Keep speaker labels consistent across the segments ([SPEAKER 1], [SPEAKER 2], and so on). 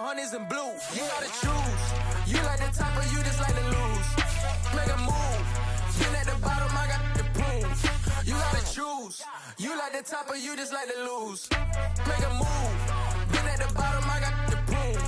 [SPEAKER 1] hundreds and blue. You gotta choose. You like the top or you just like to lose. Make a move. Been at the bottom, I got the proof. You gotta choose. You like the top or you just like to lose. Make a move. Been at the bottom, I got the proof.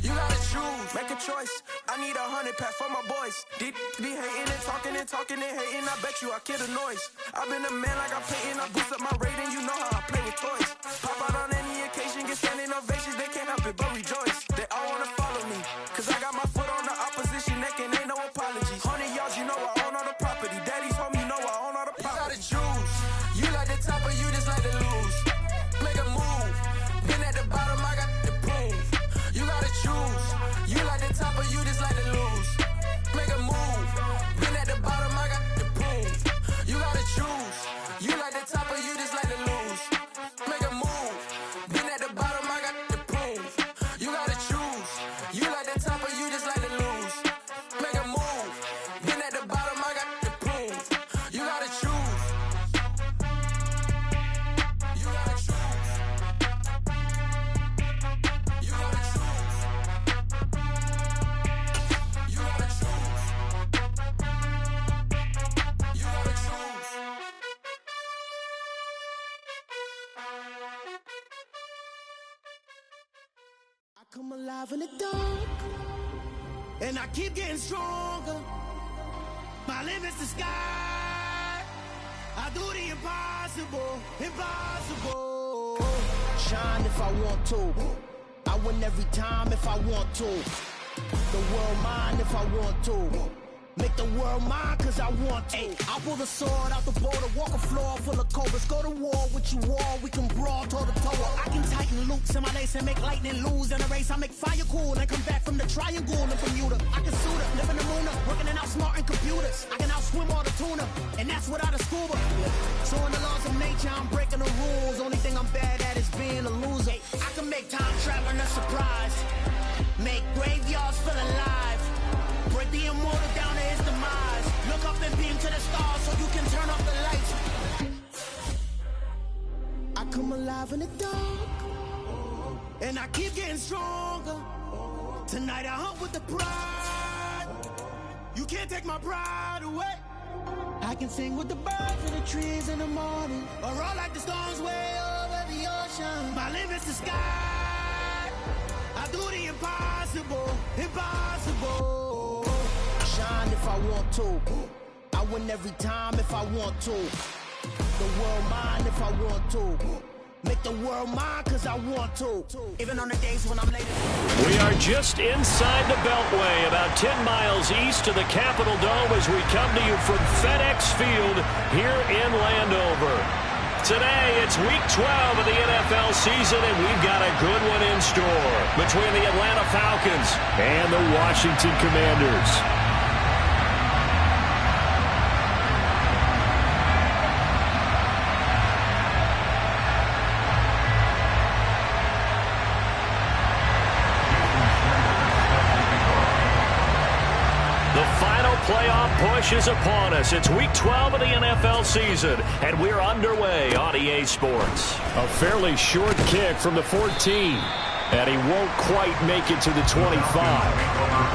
[SPEAKER 1] You gotta choose. Make a choice. I need 100 pack for my boys. Deep be hating and talking and talking and hating. I bet you I kill the noise. I've been a man like I'm painting. I boost up my rating. You know how I play with toys. Pop out on any occasion, get standing ovations. They can't help it but rejoice. They all wanna follow me. Cause I got my foot on the opposition neck and ain't no apologies. 100 yards, you know I own all the property. Daddy's home, you know I own all the property. You gotta choose. You like the top or you just like to lose. Make a move. Been at the bottom, I got the proof. You gotta choose. You like the top or you just like to lose. Make a move. Been at the bottom, I got the proof. You gotta choose. You like the top or you just like to lose. Make a move. Been at the bottom, I got the proof. You gotta choose. You like the top or you just like to lose. Make a move. Been at the bottom, I got the proof. You gotta choose. You gotta choose. You gotta choose. You gotta choose. You gotta choose.
[SPEAKER 2] I come alive in the dark, and I keep getting stronger. My limit's the sky. I do the impossible, impossible. Shine if I want to. I win every time if I want to. The world mine if I want to. Make the world mine cause I want to. Ay, I'll pull the sword out the border, walk a floor full of cobras. Go to war with you all, we can brawl toe to toe. I can tighten loops in my lace and make lightning lose in a race. I make fire cool and come back from the triangle in Bermuda. I can suit up, live in the moon up, working and outsmarting computers. I can outswim all the tuna, and that's without a scuba. So in the laws of nature, I'm breaking the rules. Only thing I'm bad at is being a loser. I can make time traveling a surprise, make graveyards feel alive. Break the immortal down to his demise. Look up and beam to the stars so you can turn off the lights. I come alive in the dark, and I keep getting stronger. Tonight I hunt with the pride. You can't take my pride away. I can sing with the birds and the trees in the morning, or roll like the storms way over the ocean. My limit's the sky. I do the impossible, impossible. Shine if I want to. I win every time if I want to. The world mine if I want to. Make the world mine cause I want to. Even on the days when I'm late.
[SPEAKER 3] We are just inside the Beltway, about 10 miles east of the Capitol Dome as we come to you from FedEx Field here in Landover. Today, it's Week 12 of the NFL season, and we've got a good one in store between the Atlanta Falcons and the Washington Commanders. Playoff push is upon us. It's Week 12 of the NFL season, and we're underway on EA Sports. A fairly short kick from the 14, and he won't quite make it to the 25.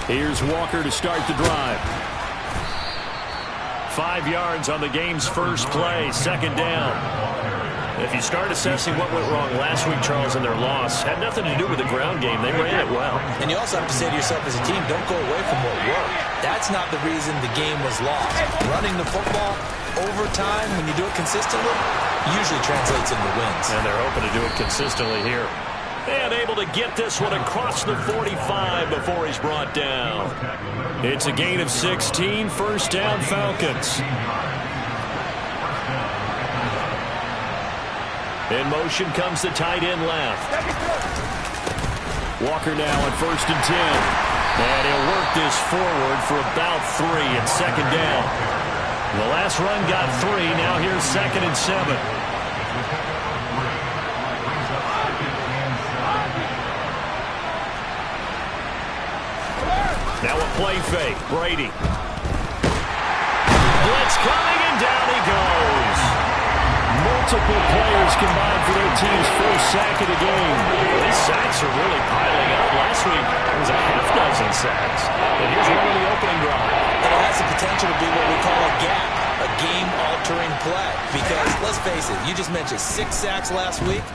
[SPEAKER 3] Here's Walker to start the drive. 5 yards on the game's first play, second down. If you start assessing what went wrong last week, Charles, in their loss, had nothing to do with the ground game. They ran it well.
[SPEAKER 4] And you also have to say to yourself as a team, don't go away from what worked. That's not the reason the game was lost. Running the football over time, when you do it consistently, usually translates into wins.
[SPEAKER 3] And they're hoping to do it consistently here. And able to get this one across the 45 before he's brought down. It's a gain of 16, first down Falcons. In motion comes the tight end left. Walker now at 1st and 10. And he'll work this forward for about 3 and second down. The last run got 3. Now here's 2nd and 7. Now a play fake. Brady. Blitz coming, and down he goes. Multiple players combined for their team's first sack of the game. These sacks are really piling up. Last week, it was a half dozen sacks. And here's one of the opening drive.
[SPEAKER 4] And it has the potential to be what we call a gap, a game-altering play. Because, let's face it, you just mentioned 6 sacks last week.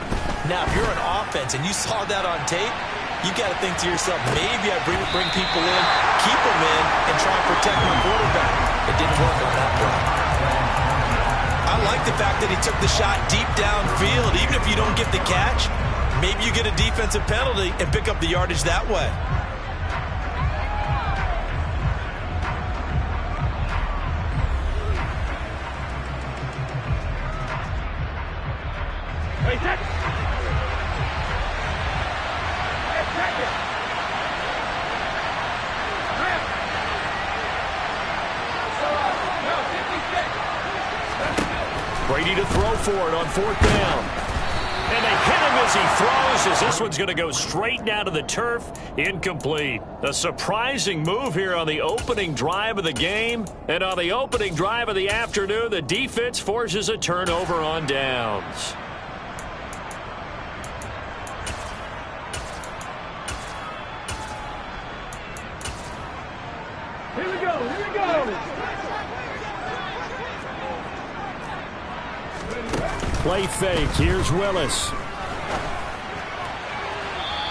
[SPEAKER 4] Now, if you're an offense and you saw that on tape, you got to think to yourself, maybe I bring people in, keep them in, and try and protect my quarterback. It didn't work on that play. I like the fact that he took the shot deep downfield. Even if you don't get the catch, maybe you get a defensive penalty and pick up the yardage that way.
[SPEAKER 3] Brady to throw for it on 4th down. And they hit him as he throws, as this one's going to go straight down to the turf. Incomplete. A surprising move here on the opening drive of the game. And on the opening drive of the afternoon, the defense forces a turnover on downs.
[SPEAKER 5] Here we go, here we go.
[SPEAKER 3] Play fake. Here's Willis.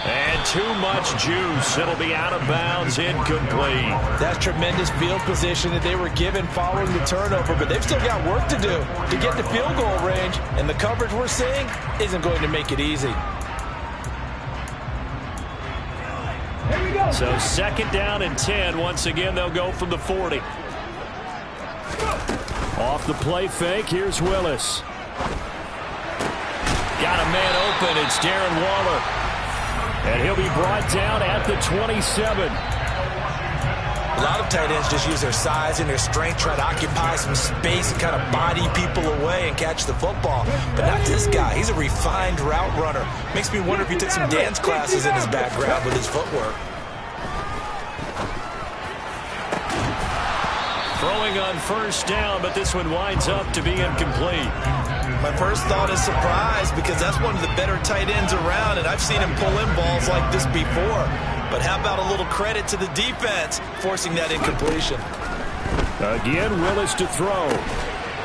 [SPEAKER 3] And too much juice. It'll be out of bounds, incomplete.
[SPEAKER 4] That's tremendous field position that they were given following the turnover, but they've still got work to do to get to field goal range, and the coverage we're seeing isn't going to make it easy.
[SPEAKER 5] Here we go.
[SPEAKER 3] So 2nd down and 10. Once again, they'll go from the 40. Off the play fake, here's Willis. Got a man open. It's Darren Waller. And he'll be brought down at the 27.
[SPEAKER 4] A lot of tight ends just use their size and their strength, try to occupy some space and kind of body people away and catch the football. But not this guy. He's a refined route runner. Makes me wonder if he took some dance classes in his background with his footwork.
[SPEAKER 3] Throwing on 1st down, but this one winds up to be incomplete.
[SPEAKER 4] My first thought is surprise, because that's one of the better tight ends around, and I've seen him pull in balls like this before. But how about a little credit to the defense forcing that incompletion?
[SPEAKER 3] Again, Willis to throw.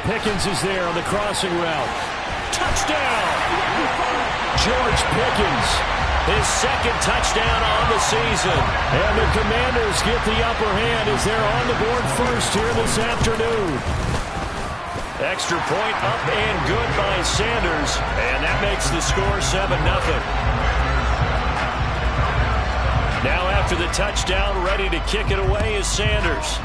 [SPEAKER 3] Pickens is there on the crossing route. Touchdown! George Pickens, his 2nd touchdown on the season. And the Commanders get the upper hand as they're on the board first here this afternoon. Extra point up and good by Sanders, and that makes the score 7-0. Now after the touchdown, ready to kick it away is Sanders.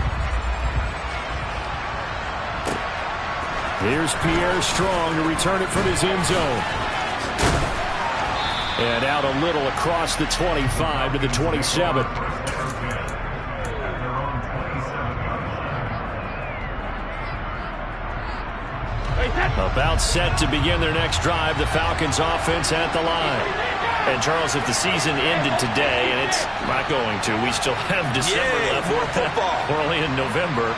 [SPEAKER 3] Here's Pierre Strong to return it from his end zone. And out a little across the 25 to the 27. About set to begin their next drive, the Falcons offense at the line. And Charles, if the season ended today, and it's not going to, we still have December left.
[SPEAKER 4] More football.
[SPEAKER 3] We're only in November,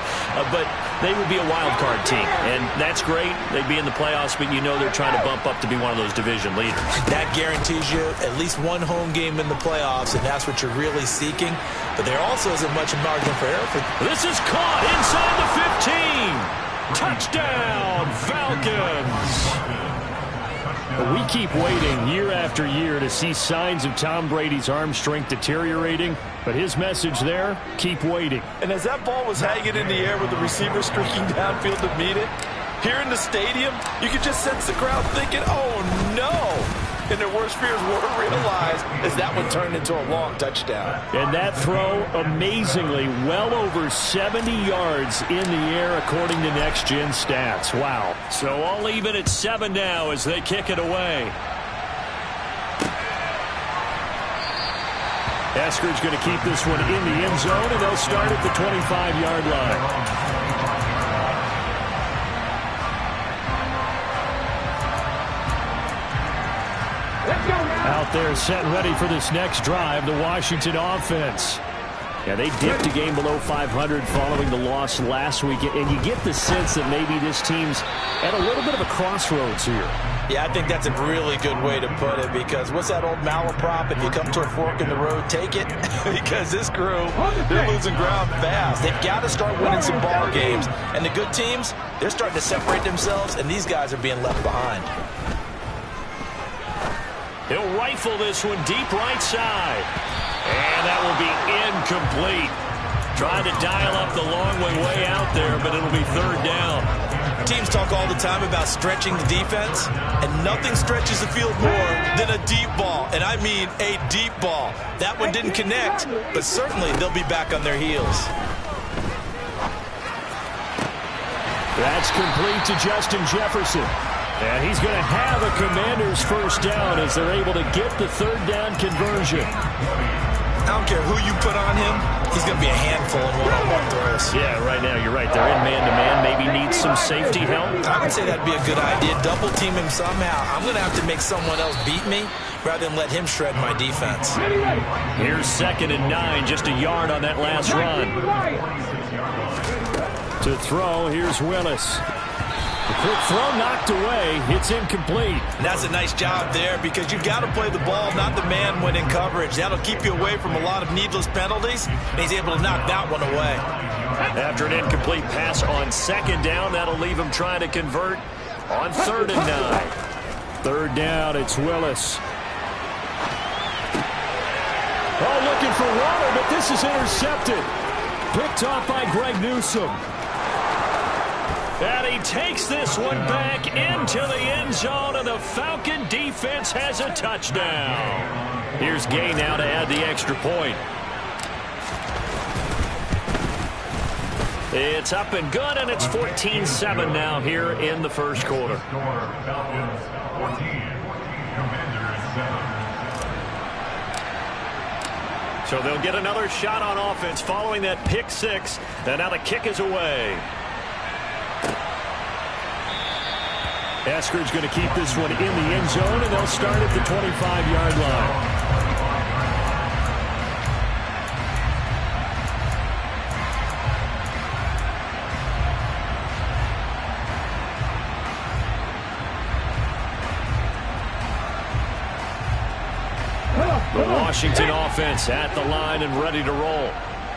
[SPEAKER 3] but they would be a wild card team, and that's great. They'd be in the playoffs, but you know they're trying to bump up to be one of those division leaders.
[SPEAKER 4] That guarantees you at least one home game in the playoffs, and that's what you're really seeking. But there also isn't much margin for error.
[SPEAKER 3] This is caught inside the 15. Touchdown, Falcons! We keep waiting year after year to see signs of Tom Brady's arm strength deteriorating, but his message there, keep waiting.
[SPEAKER 4] And as that ball was hanging in the air with the receiver streaking downfield to meet it, here in the stadium, you could just sense the crowd thinking, oh no! And their worst fears were realized as that one turned into a long touchdown.
[SPEAKER 3] And that throw, amazingly, well over 70 yards in the air according to Next Gen Stats. Wow. So all even at 7 now as they kick it away. Esker's going to keep this one in the end zone, and they'll start at the 25-yard line. Out there set and ready for this next drive, the Washington offense. Yeah, they dipped a game below 500 following the loss last week, and you get the sense that maybe this team's at a little bit of a crossroads here.
[SPEAKER 4] Yeah, I think that's a really good way to put it, because what's that old malaprop? If you come to a fork in the road, take it. Because this crew, they're losing ground fast. They've got to start winning some ball games. And the good teams, they're starting to separate themselves, and these guys are being left behind.
[SPEAKER 3] He'll rifle this one deep right side. And that will be incomplete. Trying to dial up the long way out there, but it'll be third down.
[SPEAKER 4] Teams talk all the time about stretching the defense, and nothing stretches the field more than a deep ball. And I mean a deep ball. That one didn't connect, but certainly they'll be back on their heels.
[SPEAKER 3] That's complete to Justin Jefferson. And he's going to have a Commanders first down as they're able to get the third down conversion.
[SPEAKER 4] I don't care who you put on him, he's going to be a handful in one-on-one throws.
[SPEAKER 3] Yeah, right now you're right. They're in man-to-man. Maybe need some safety help.
[SPEAKER 4] I would say that'd be a good idea. Double team him somehow. I'm going to have to make someone else beat me rather than let him shred my defense.
[SPEAKER 3] Here's 2nd and 9, just a yard on that last run. To throw, here's Willis. The quick throw knocked away. It's incomplete.
[SPEAKER 4] And that's a nice job there, because you've got to play the ball, not the man when in coverage. That'll keep you away from a lot of needless penalties, and he's able to knock that one away.
[SPEAKER 3] After an incomplete pass on 2nd down, that'll leave him trying to convert on 3rd and 9. 3rd down, it's Willis. Oh, looking for Waller, but this is intercepted. Picked off by Greg Newsome. And he takes this one back into the end zone, and the Falcon defense has a touchdown. Here's Gay now to add the extra point. It's up and good, and it's 14-7 now here in the first quarter. So they'll get another shot on offense following that pick six, and now the kick is away. Esker's going to keep this one in the end zone, and they'll start at the 25-yard line. The Washington offense at the line and ready to roll.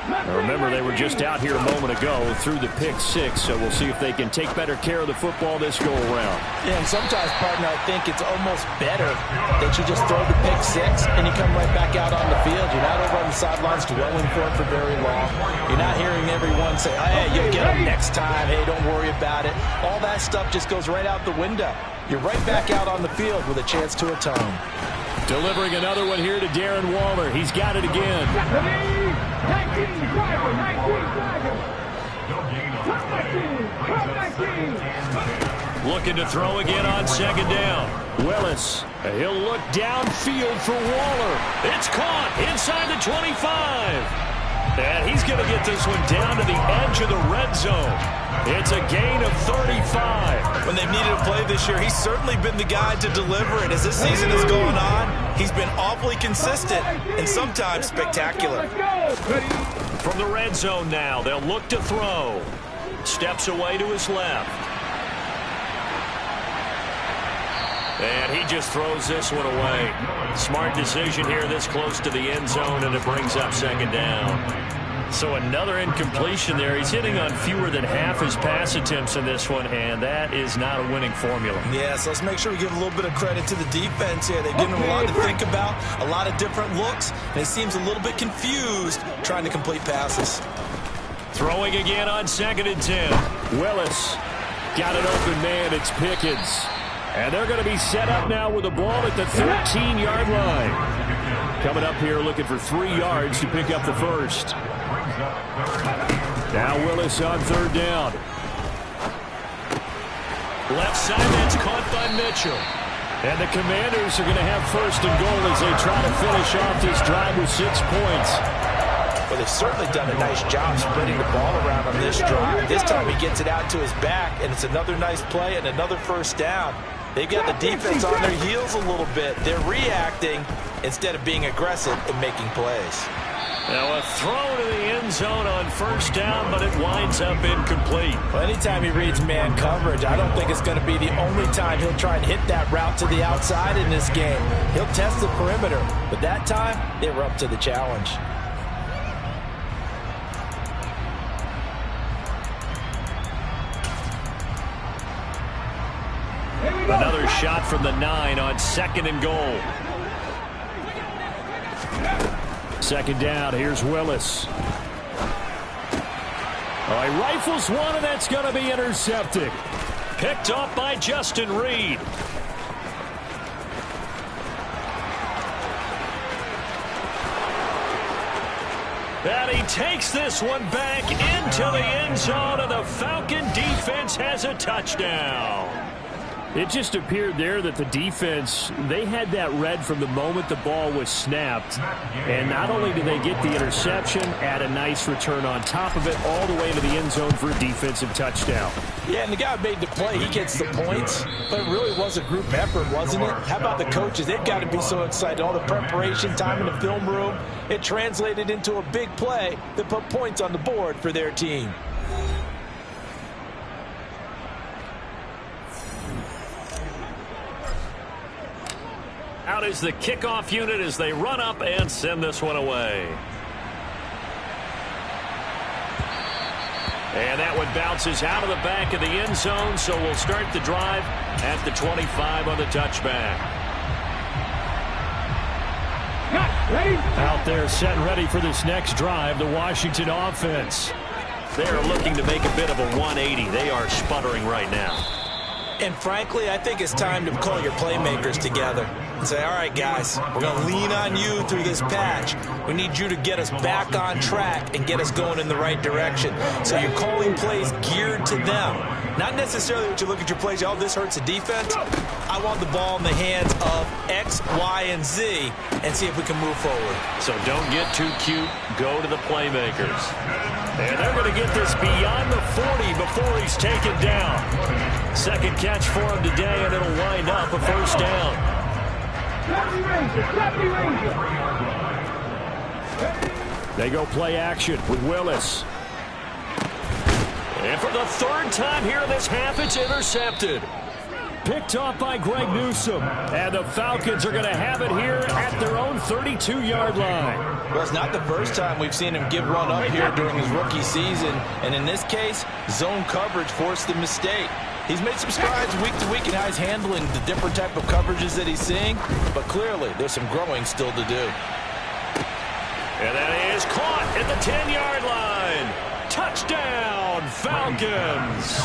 [SPEAKER 3] Now remember, they were just out here a moment ago through the pick six, so we'll see if they can take better care of the football this go-around.
[SPEAKER 4] Yeah, and sometimes, partner, I think it's almost better that you just throw the pick six and you come right back out on the field. You're not over on the sidelines dwelling for it for very long. You're not hearing everyone say, hey, you'll get them next time. Hey, don't worry about it. All that stuff just goes right out the window. You're right back out on the field with a chance to atone.
[SPEAKER 3] Delivering another one here to Darren Waller. He's got it again.
[SPEAKER 5] 19
[SPEAKER 3] Looking to throw again on 2nd down. Willis. He'll look downfield for Waller. It's caught inside the 25. And he's going to get this one down to the edge of the red zone. It's a gain of 35.
[SPEAKER 4] When they've needed a play this year, he's certainly been the guy to deliver it. As this season is going on, he's been awfully consistent and sometimes spectacular.
[SPEAKER 3] From the red zone now, they'll look to throw. Steps away to his left. And he just throws this one away. Smart decision here this close to the end zone, and it brings up 2nd down. So another incompletion there. He's hitting on fewer than half his pass attempts in this one, and that is not a winning formula.
[SPEAKER 4] Yeah, so let's make sure we give a little bit of credit to the defense here. They've given him a lot to think about, a lot of different looks, and he seems a little bit confused trying to complete passes.
[SPEAKER 3] Throwing again on 2nd and 10. Willis got an open man. It's Pickens. And they're going to be set up now with the ball at the 13-yard line. Coming up here looking for 3 yards to pick up the first. Now Willis on 3rd down. Left side, that's caught by Mitchell. And the Commanders are going to have first and goal as they try to finish off this drive with 6 points.
[SPEAKER 4] Well, they've certainly done a nice job spreading the ball around on this drive. This time he gets it out to his back, and it's another nice play and another first down. They've got the defense on their heels a little bit. They're reacting instead of being aggressive and making plays.
[SPEAKER 3] Now a throw to the end zone on first down, but it winds up incomplete.
[SPEAKER 4] Well, anytime he reads man coverage, I don't think it's going to be the only time he'll try and hit that route to the outside in this game. He'll test the perimeter, but that time they were up to the challenge.
[SPEAKER 3] Another shot from the 9 on 2nd and goal. 2nd down, here's Willis. All right, rifles one, and that's going to be intercepted. Picked off by Justin Reed. And he takes this one back into the end zone, and the Falcon defense has a touchdown. It just appeared there that the defense, they had that read from the moment the ball was snapped. And not only did they get the interception, add a nice return on top of it, all the way to the end zone for a defensive touchdown.
[SPEAKER 4] Yeah, and the guy made the play. He gets the points. But it really was a group effort, wasn't it? How about the coaches? They've got to be so excited. All the preparation time in the film room, it translated into a big play that put points on the board for their team.
[SPEAKER 3] Out is the kickoff unit as they run up and send this one away. And that one bounces out of the back of the end zone, so we'll start the drive at the 25 on the touchback. Out there set and ready for this next drive, the Washington offense. They are looking to make a bit of a 180. They are sputtering right now.
[SPEAKER 4] And frankly, I think it's time to call your playmakers together and say, all right, guys, we're going to lean on you through this patch. We need you to get us back on track and get us going in the right direction. So you're calling plays geared to them. Not necessarily what you look at your plays, oh, this hurts the defense. I want the ball in the hands of X, Y, and Z and see if we can move forward.
[SPEAKER 3] So don't get too cute. Go to the playmakers. And they're going to get this beyond the 40 before he's taken down. Second catch for him today, and it'll wind up a first down. They go play action with Willis. And for the 3rd time here this half, it's intercepted. Picked off by Greg Newsome. And the Falcons are going to have it here at their own 32-yard line.
[SPEAKER 4] Well, it's not the first time we've seen him give one up here during his rookie season. And in this case, zone coverage forced the mistake. He's made some strides week to week in how he's handling the different type of coverages that he's seeing. But clearly, there's some growing still to do.
[SPEAKER 3] And that is caught at the 10-yard line. Touchdown, Falcons.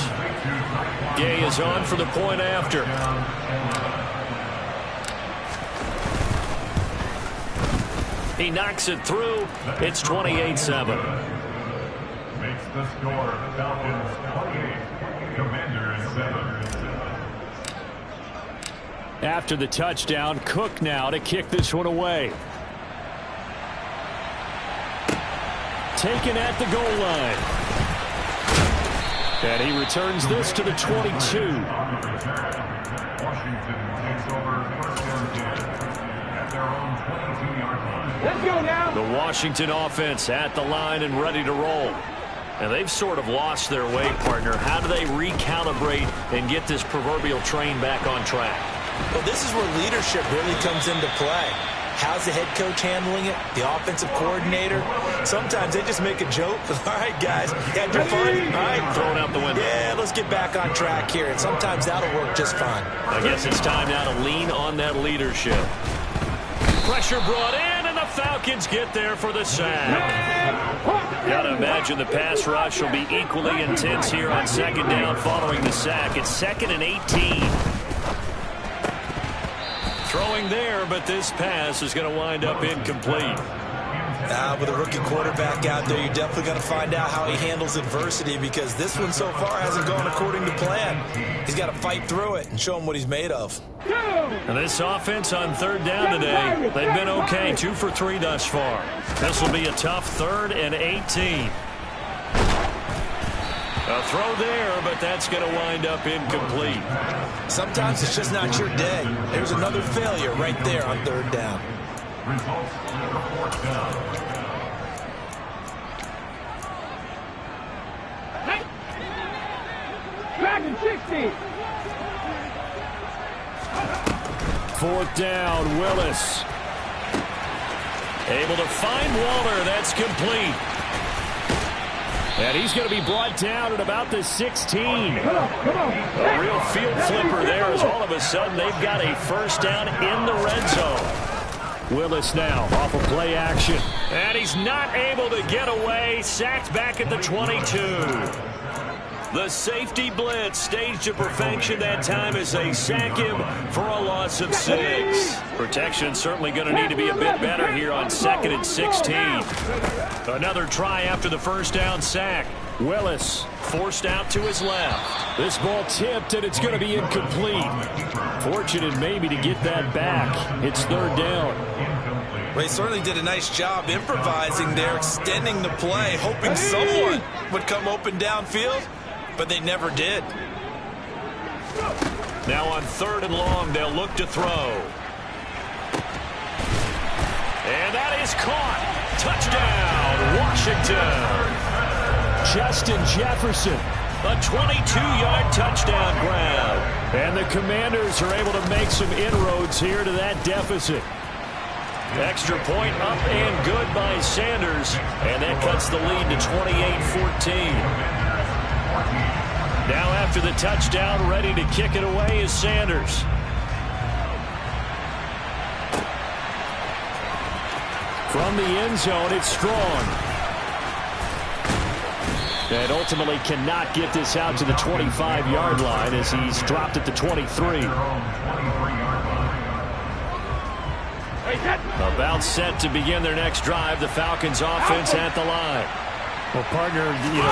[SPEAKER 3] Gay is on for the point after. He knocks it through. It's 28-7.
[SPEAKER 5] Makes the score Falcons 28, Commanders 7.
[SPEAKER 3] After the touchdown, Cook now to kick this one away. Taken at the goal line. And he returns this to the 22.
[SPEAKER 5] Washington takes over first and 10 at their own 22-yard line.
[SPEAKER 2] Let's go now.
[SPEAKER 3] The Washington offense at the line and ready to roll. And they've sort of lost their way, partner. How do they recalibrate and get this proverbial train back on track?
[SPEAKER 4] Well, this is where leadership really comes into play. How's the head coach handling it? The offensive coordinator? Sometimes they just make a joke. All right, guys, had your fun? All right,
[SPEAKER 3] throw it out the window.
[SPEAKER 4] Yeah, let's get back on track here. And sometimes that'll work just fine.
[SPEAKER 3] I guess it's time now to lean on that leadership. Pressure brought in, and the Falcons get there for the sack. Got to imagine the pass rush will be equally intense here on 2nd down following the sack. It's 2nd and 18. Throwing there, but this pass is going to wind up incomplete.
[SPEAKER 4] With a rookie quarterback out there, you're definitely going to find out how he handles adversity, because this one so far hasn't gone according to plan. He's got to fight through it and show him what he's made of.
[SPEAKER 3] And this offense on third down today, they've been okay, 2 for 3 thus far. This will be a tough 3rd and 18. A throw there, but that's going to wind up incomplete.
[SPEAKER 4] Sometimes it's just not your day. There's another failure right there on third down.
[SPEAKER 5] Results on fourth down.
[SPEAKER 6] Dragon 60.
[SPEAKER 3] 4th down, Willis. Able to find Waller. That's complete. And he's going to be brought down at about the 16. A real field flipper there, as all of a sudden they've got a first down in the red zone. Willis now off of play action. And he's not able to get away. Sacked back at the 22. The safety blitz staged to perfection that time as they sack him for a loss of 6. Protection certainly going to need to be a bit better here on 2nd and 16. Another try after the first down sack. Willis forced out to his left. This ball tipped, and it's going to be incomplete. Fortunate maybe to get that back. It's 3rd down.
[SPEAKER 4] Well, he certainly did a nice job improvising there, extending the play, hoping someone would come open downfield, but they never did.
[SPEAKER 3] Now on 3rd and long, they'll look to throw. And that is caught. Touchdown, Washington. Justin Jefferson, a 22-yard touchdown grab. And the Commanders are able to make some inroads here to that deficit. Extra point up and good by Sanders. And that cuts the lead to 28-14. Now after the touchdown, ready to kick it away is Sanders. From the end zone, it's Strong. And ultimately cannot get this out to the 25-yard line as he's dropped at the 23. About set to begin their next drive. The Falcons offense at the line. Well, partner,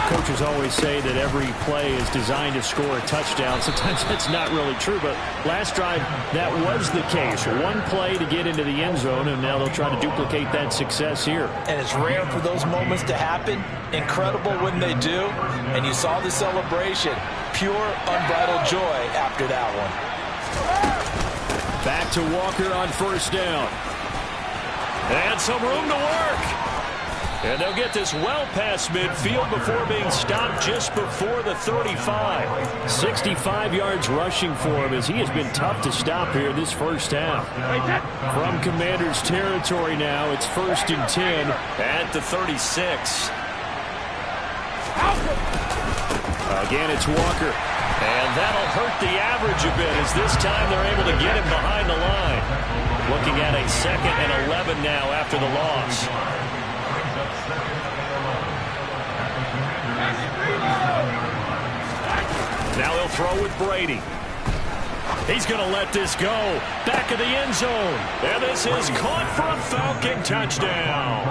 [SPEAKER 3] coaches always say that every play is designed to score a touchdown. Sometimes that's not really true, but last drive, that was the case. One play to get into the end zone, and now they'll try to duplicate that success here.
[SPEAKER 4] And it's rare for those moments to happen. Incredible when they do. And you saw the celebration. Pure, unbridled joy after that one.
[SPEAKER 3] Back to Walker on first down. And some room to work. And they'll get this well past midfield before being stopped just before the 35. 65 yards rushing for him as he has been tough to stop here this first half. From Commanders territory now, it's 1st and 10 at the 36. Again, it's Walker. And that'll hurt the average a bit as this time they're able to get him behind the line. Looking at a 2nd and 11 now after the loss. Now he'll throw with Brady. He's going to let this go. Back of the end zone. And this is caught for a Falcon touchdown.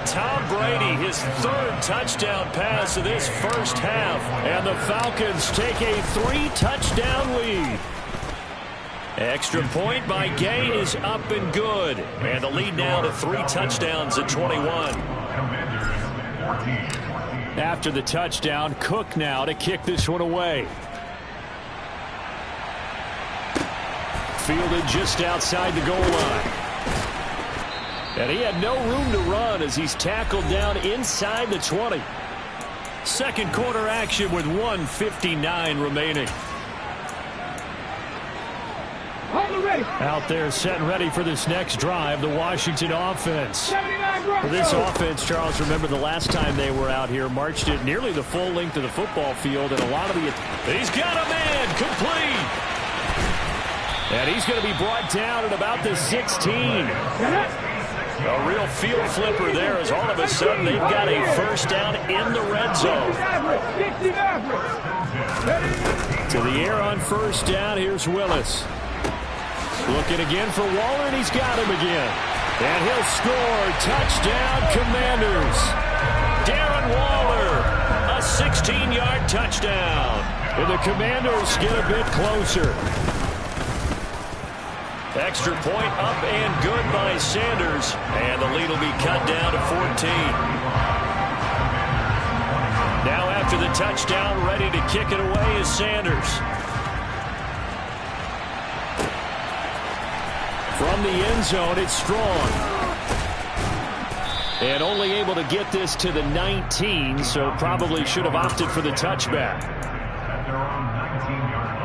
[SPEAKER 3] Tom Brady, his 3rd touchdown pass of this first half. And the Falcons take a 3-touchdown lead. Extra point by Gay is up and good. And the lead now to 3 touchdowns at 21. After the touchdown, Cook now to kick this one away. Fielded just outside the goal line. And he had no room to run as he's tackled down inside the 20. Second quarter action with 1:59 remaining. Out there set and ready for this next drive, the Washington offense. For this offense, Charles, remember the last time they were out here, marched it nearly the full length of the football field, and a lot of the... He's got a man, complete! And he's going to be brought down at about the 16. A real field flipper there as all of a sudden they've got a first down in the red zone. To the air on first down, here's Willis. Looking again for Waller, and he's got him again. And he'll score. Touchdown, Commanders. Darren Waller, a 16-yard touchdown. And the Commanders get a bit closer. Extra point up and good by Sanders. And the lead will be cut down to 14. Now after the touchdown, ready to kick it away is Sanders. From the end zone, it's Strong. And only able to get this to the 19, so probably should have opted for the touchback.
[SPEAKER 5] At their own 19-yard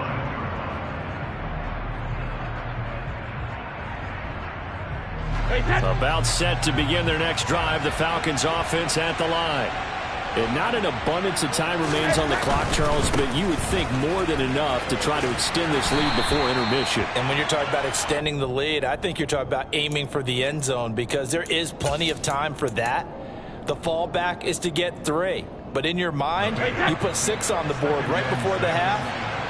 [SPEAKER 5] line.
[SPEAKER 3] About set to begin their next drive, the Falcons offense at the line. And not an abundance of time remains on the clock, Charles, but you would think more than enough to try to extend this lead before intermission.
[SPEAKER 4] And when you're talking about extending the lead, I think you're talking about aiming for the end zone because there is plenty of time for that. The fallback is to get 3. But in your mind, you put 6 on the board right before the half.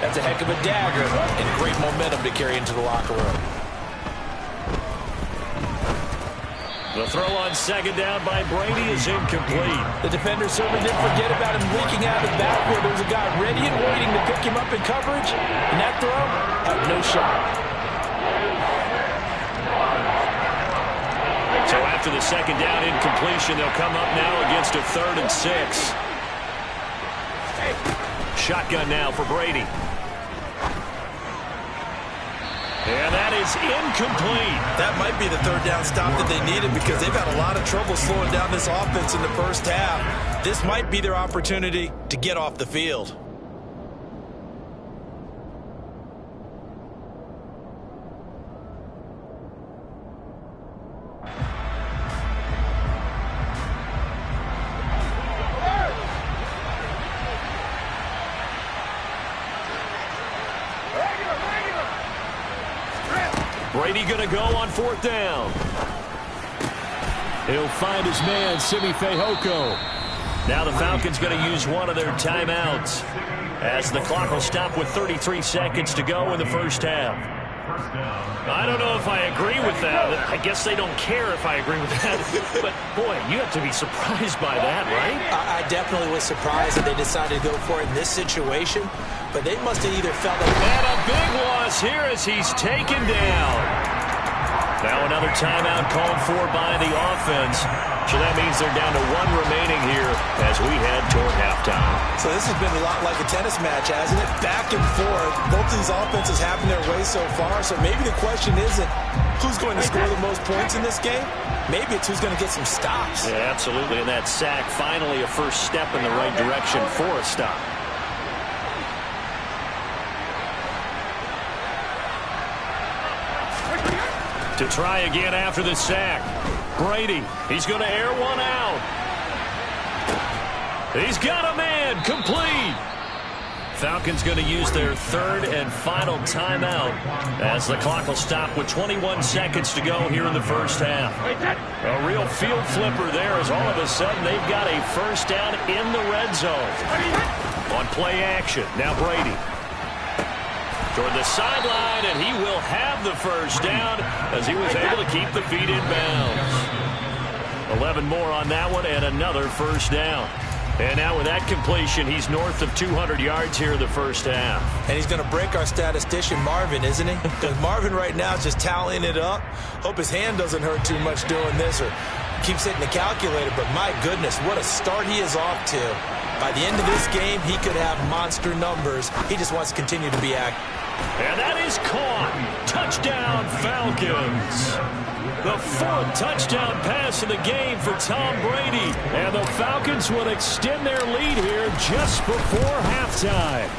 [SPEAKER 4] That's a heck of a dagger and great momentum to carry into the locker room.
[SPEAKER 3] The throw on second down by Brady is incomplete.
[SPEAKER 4] The defender certainly didn't forget about him leaking out of the backfield. There was a guy ready and waiting to pick him up in coverage. And that throw had no shot.
[SPEAKER 3] So after the second down incompletion, they'll come up now against a 3rd and 6. Shotgun now for Brady. And that is incomplete.
[SPEAKER 4] That might be the 3rd down stop that they needed because they've had a lot of trouble slowing down this offense in the first half. This might be their opportunity to get off the field.
[SPEAKER 3] Brady going to go on 4th down. He'll find his man, Simi Fehoko. Now the Falcons going to use one of their timeouts as the clock will stop with 33 seconds to go in the first half. I don't know if I agree with that. I guess they don't care if I agree with that. But, boy, you have to be surprised by that, right?
[SPEAKER 4] I definitely was surprised that they decided to go for it in this situation. But they must have either felt like...
[SPEAKER 3] And a big loss here as he's taken down. Now another timeout called for by the offense. So that means they're down to 1 remaining here as we head toward halftime.
[SPEAKER 4] So this has been a lot like a tennis match, hasn't it? Back and forth. Both these offenses having their way so far. So maybe the question isn't who's going to score the most points in this game. Maybe it's who's going to get some stops.
[SPEAKER 3] Yeah, absolutely. And that sack, finally a first step in the right direction for a stop. To try again after the sack. Brady, he's going to air one out. He's got a man, complete. Falcons going to use their 3rd and final timeout as the clock will stop with 21 seconds to go here in the first half. A real field flipper there as all of a sudden they've got a first down in the red zone. On play action, now Brady. Toward the sideline, and he will have the first down as he was able to keep the feet in bounds. 11 more on that one, and another first down. And now with that completion, he's north of 200 yards here in the first half.
[SPEAKER 4] And he's going to break our statistician, Marvin, isn't he? Because Marvin right now is just tallying it up. Hope his hand doesn't hurt too much doing this or keeps hitting the calculator. But my goodness, what a start he is off to. By the end of this game, he could have monster numbers. He just wants to continue to be active.
[SPEAKER 3] And that is caught. Touchdown, Falcons. The 4th touchdown pass of the game for Tom Brady. And the Falcons will extend their lead here just before halftime.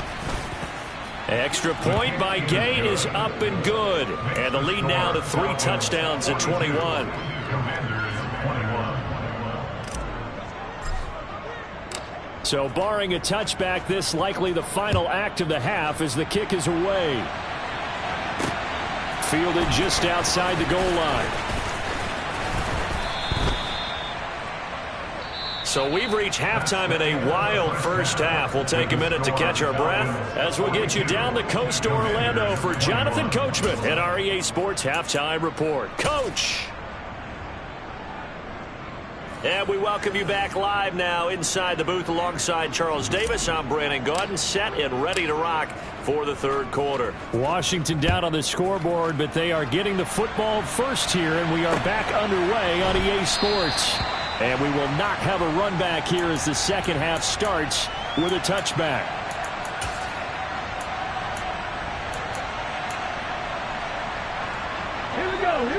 [SPEAKER 3] Extra point by Gay is up and good. And the lead now to 3 touchdowns at 21. So barring a touchback, this likely the final act of the half as the kick is away. Fielded just outside the goal line. So we've reached halftime in a wild first half. We'll take a minute to catch our breath as we'll get you down the coast to Orlando for Jonathan Coachman at our EA Sports Halftime Report. Coach! And we welcome you back live now inside the booth alongside Charles Davis. I'm Brandon Gaudin, set and ready to rock for the third quarter. Washington down on the scoreboard, but they are getting the football first here, and we are back underway on EA Sports. And we will not have a run back here as the second half starts with a touchback.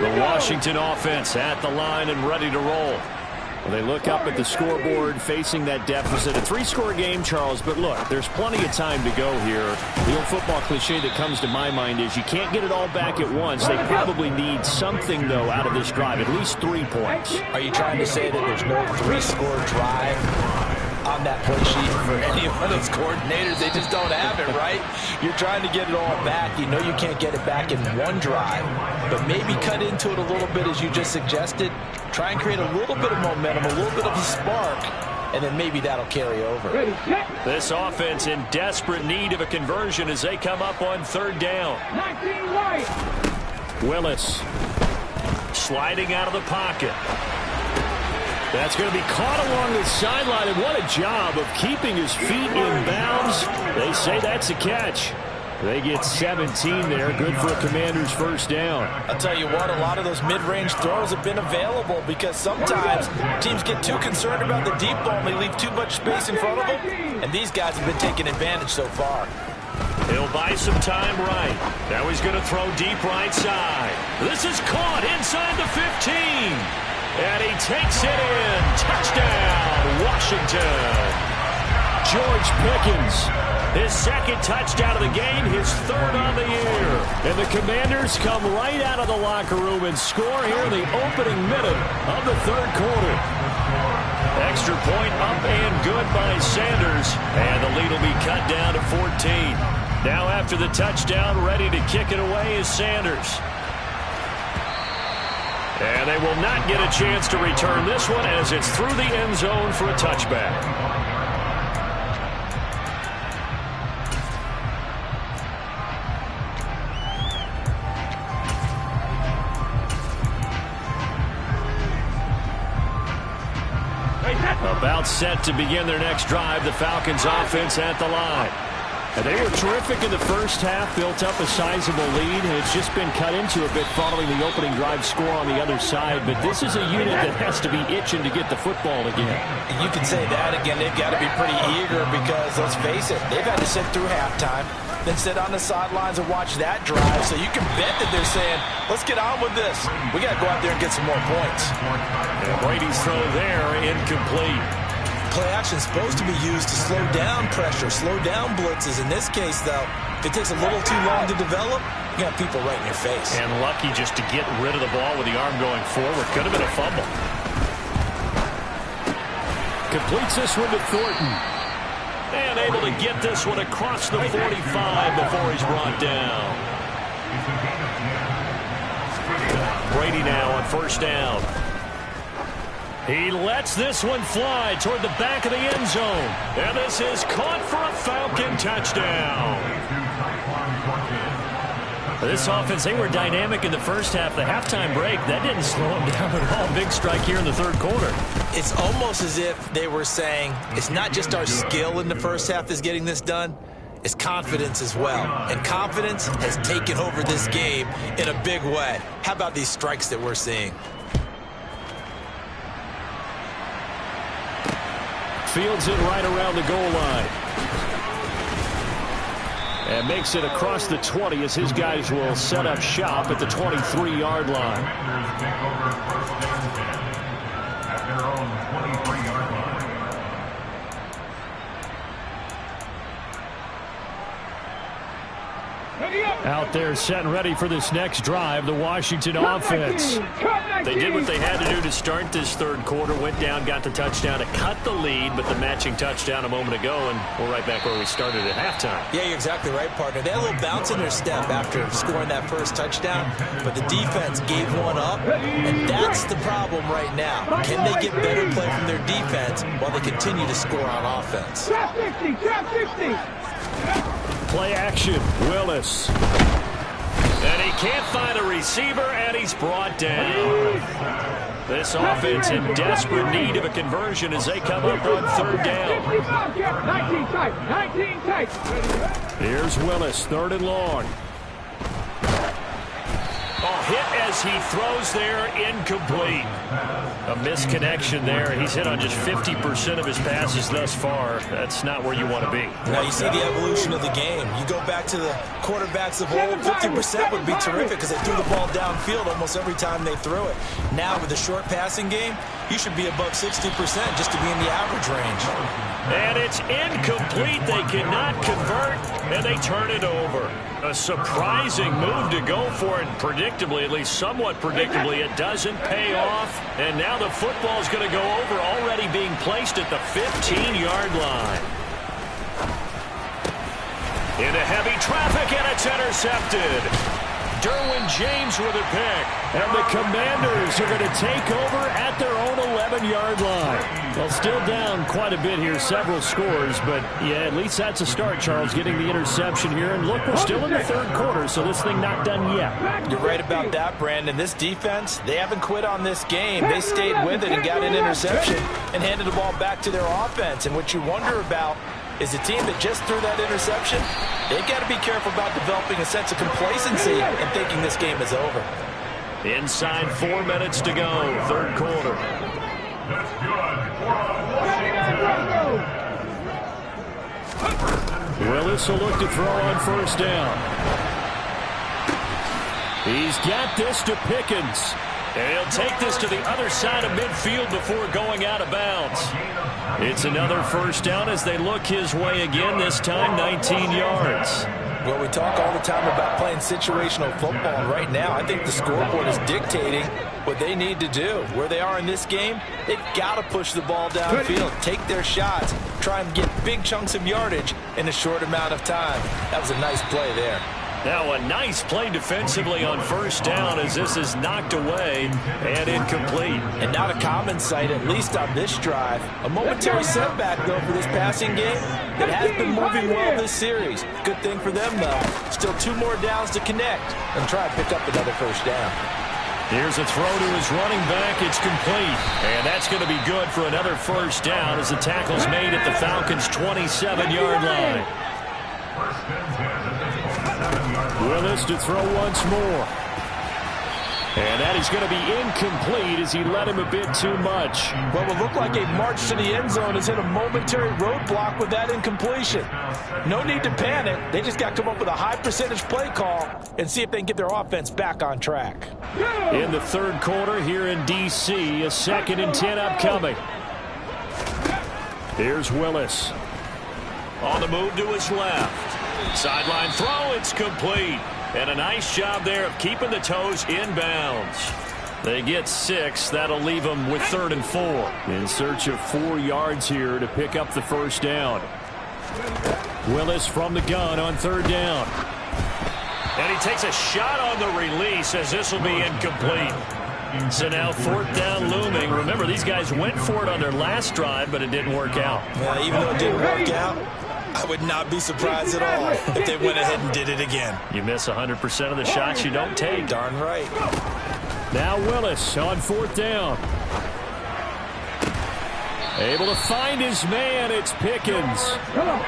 [SPEAKER 3] The Washington offense at the line and ready to roll. Well, they look up at the scoreboard facing that deficit. A three-score game, Charles, but look, there's plenty of time to go here. The old football cliche that comes to my mind is you can't get it all back at once. They probably need something, though, out of this drive, at least 3 points.
[SPEAKER 4] Are you trying to say that there's no three-score drive on that play sheet for any of those coordinators? They just don't have it, right? You're trying to get it all back. You know you can't get it back in one drive, but maybe cut into it a little bit as you just suggested. Try and create a little bit of momentum, a little bit of a spark, and then maybe that'll carry over.
[SPEAKER 3] This offense in desperate need of a conversion as they come up on third down. Willis sliding out of the pocket. That's going to be caught along the sideline, and what a job of keeping his feet in bounds. They say that's a catch. They get 17 there. Good for a Commander's first down.
[SPEAKER 4] I'll tell you what, a lot of those mid-range throws have been available because sometimes teams get too concerned about the deep ball and they leave too much space in front of them, and these guys have been taking advantage so far.
[SPEAKER 3] He'll buy some time right. Now he's going to throw deep right side. This is caught inside the 15. And he takes it in. Touchdown, Washington. George Pickens, his second touchdown of the game, his third on the year. And the Commanders come right out of the locker room and score here in the opening minute of the third quarter. Extra point up and good by Sanders. And the lead will be cut down to 14. Now after the touchdown, ready to kick it away is Sanders. And they will not get a chance to return this one as it's through the end zone for a touchback. About set to begin their next drive, the Falcons offense at the line. And they were terrific in the first half, built up a sizable lead, and it's just been cut into a bit following the opening drive score on the other side. But this is a unit that has to be itching to get the football again.
[SPEAKER 4] You can say that again. They've got to be pretty eager because, let's face it, they've had to sit through halftime, then sit on the sidelines and watch that drive. So you can bet that they're saying, let's get on with this. We got to go out there and get some more points.
[SPEAKER 3] And Brady's throw there, incomplete.
[SPEAKER 4] Play action is supposed to be used to slow down pressure, slow down blitzes. In this case, though, if it takes a little too long to develop, you got people right in your face.
[SPEAKER 3] And lucky just to get rid of the ball with the arm going forward. Could have been a fumble. Completes this one to Thornton. And able to get this one across the 45 before he's brought down. Brady now on first down. He lets this one fly toward the back of the end zone. And this is caught for a Falcon touchdown. This offense, they were dynamic in the first half. The halftime break, that didn't slow them down at all. Big strike here in the third quarter.
[SPEAKER 4] It's almost as if they were saying, it's not just our skill in the first half that's getting this done. It's confidence as well. And confidence has taken over this game in a big way. How about these strikes that we're seeing?
[SPEAKER 3] Fields it right around the goal line. And makes it across the 20 as his guys will set up shop at the 23-yard line.
[SPEAKER 5] At their own 23-yard line.
[SPEAKER 3] Out there set and ready for this next drive, the Washington offense. They did what they had to do to start this third quarter, went down, got the touchdown to cut the lead, but the matching touchdown a moment ago, and we're right back where we started at halftime.
[SPEAKER 4] Yeah, you're exactly right, partner. They had a little bounce in their step after scoring that first touchdown, but the defense gave one up, and that's the problem right now. Can they get better play from their defense while they continue to score on offense?
[SPEAKER 2] Trap 50, trap 50.
[SPEAKER 3] Play action, Willis. And he can't find a receiver, and he's brought down. This offense in desperate need of a conversion as they come up on third down.
[SPEAKER 6] 19 tight.
[SPEAKER 3] Here's Willis, third and long. Hit as he throws there, incomplete. A misconnection there. He's hit on just 50% of his passes thus far. That's not where you want to be.
[SPEAKER 4] Now you see the evolution of the game. You go back to the quarterbacks of old, 50% would be terrific because they threw the ball downfield almost every time they threw it. Now with the short passing game, you should be above 60% just to be in the average range.
[SPEAKER 3] And it's incomplete. They cannot convert, and they turn it over. A surprising move to go for it, predictably, at least somewhat predictably, it doesn't pay off. And now the football is going to go over, already being placed at the 15-yard line. Into heavy traffic, and it's intercepted. Derwin James with a pick. And the Commanders are going to take over at their own 11-yard line. Well, still down quite a bit here, several scores, but yeah, at least that's a start, Charles, getting the interception here. And look, we're still in the third quarter, so this thing not done yet.
[SPEAKER 4] You're right about that, Brandon. This defense, they haven't quit on this game. They stayed with it and got an interception and handed the ball back to their offense. And what you wonder about is the team that just threw that interception, they've got to be careful about developing a sense of complacency and thinking this game is over.
[SPEAKER 3] Inside 4 minutes to go, third quarter.
[SPEAKER 5] That's good.
[SPEAKER 3] Willis will look to throw on first down. He's got this to Pickens. And he'll take this to the other side of midfield before going out of bounds. It's another first down as they look his way again, this time 19 yards.
[SPEAKER 4] Well, we talk all the time about playing situational football, and right now I think the scoreboard is dictating what they need to do. Where they are in this game, they've got to push the ball downfield, take their shots, try and get big chunks of yardage in a short amount of time. That was a nice play there.
[SPEAKER 3] Now a nice play defensively on first down as this is knocked away and incomplete.
[SPEAKER 4] And not a common sight, at least on this drive. A momentary setback, though, for this passing game that has been moving well this series. Good thing for them, though. Still 2 more downs to connect and try and pick up another first down.
[SPEAKER 3] Here's a throw to his running back. It's complete. And that's going to be good for another first down as the tackle's made at the Falcons' 27-yard line. Willis to throw once more. And that is going to be incomplete as he led him a bit too much.
[SPEAKER 4] Well, it looked like a march to the end zone has hit a momentary roadblock with that incompletion. No need to panic. They just got to come up with a high percentage play call and see if they can get their offense back on track.
[SPEAKER 3] In the third quarter here in D.C., a 2nd and 10 upcoming. Here's Willis. On the move to his left. Sideline throw, it's complete. And a nice job there of keeping the toes inbounds. They get 6. That'll leave them with 3rd and 4. In search of 4 yards here to pick up the first down. Willis from the gun on 3rd down. And he takes a shot on the release as this will be incomplete. So now 4th down looming. Remember, these guys went for it on their last drive, but it didn't work out.
[SPEAKER 4] Yeah, even though it didn't work out, I would not be surprised at all if they went ahead and did it again.
[SPEAKER 3] You miss 100% of the shots you don't take.
[SPEAKER 4] Darn right.
[SPEAKER 3] Now Willis on 4th down. Able to find his man. It's Pickens.
[SPEAKER 6] Come on.